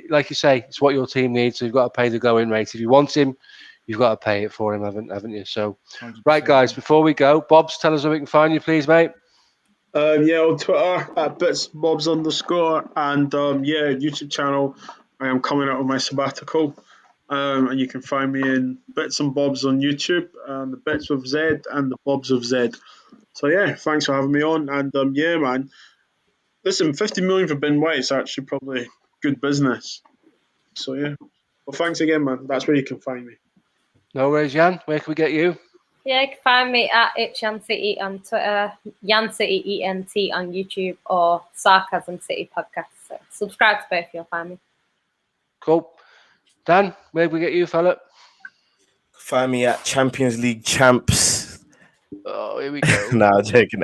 Like you say, it's what your team needs. So you've got to pay the going rate. If you want him, you've got to pay it for him, haven't you? So, 100%. Right, guys, before we go, Bobz, tell us where we can find you, please, mate. On Twitter at @bitsbobz_, and YouTube channel. I am coming out with my sabbatical, and you can find me in Bits and Bobs on YouTube, and the Bits with Z and the Bobs with Z. So thanks for having me on, and man. Listen, 50 million for Ben White is actually probably good business. So well, thanks again, man. That's where you can find me. No worries, Jan. Where can we get you? Yeah, you can find me at itchancity on Twitter, Yancity ENT on YouTube, or Sarcasm City Podcast. So subscribe to both, you'll find me. Cool. Dan, where can we get you, fella? Find me at Champions League Champs. Oh, here we go. Nah, I'm joking.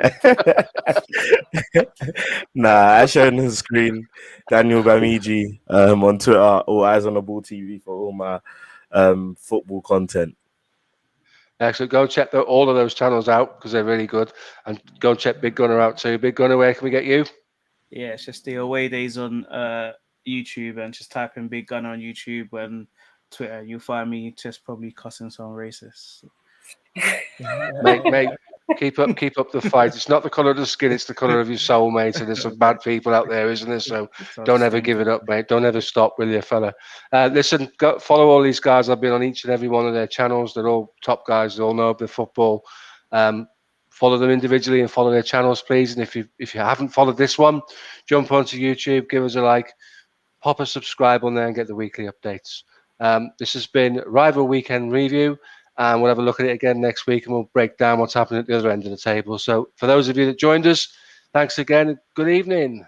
I showed on the screen Daniel Bamiji on Twitter, or Eyes on the Ball TV for all my football content. Excellent. Go check all of those channels out because they're really good. And go check Big Gunner out too. Big Gunner, where can we get you? Yeah, it's just the Away Days on YouTube, and just type in Big Gunner on YouTube and Twitter. You'll find me just probably cussing some racists. mate, keep up the fight. It's not the colour of the skin, it's the colour of your soul, mate. And there's some bad people out there, isn't there? So don't ever give it up, mate. Don't ever stop, will you, fella? Listen, follow all these guys. I've been on each and every one of their channels. They're all top guys. They all know the football. Follow them individually and follow their channels, please. And if you haven't followed this one, jump onto YouTube, give us a like, pop a subscribe on there and get the weekly updates. This has been Rival Weekend Review. And we'll have a look at it again next week, and we'll break down what's happening at the other end of the table. So for those of you that joined us, thanks again. Good evening.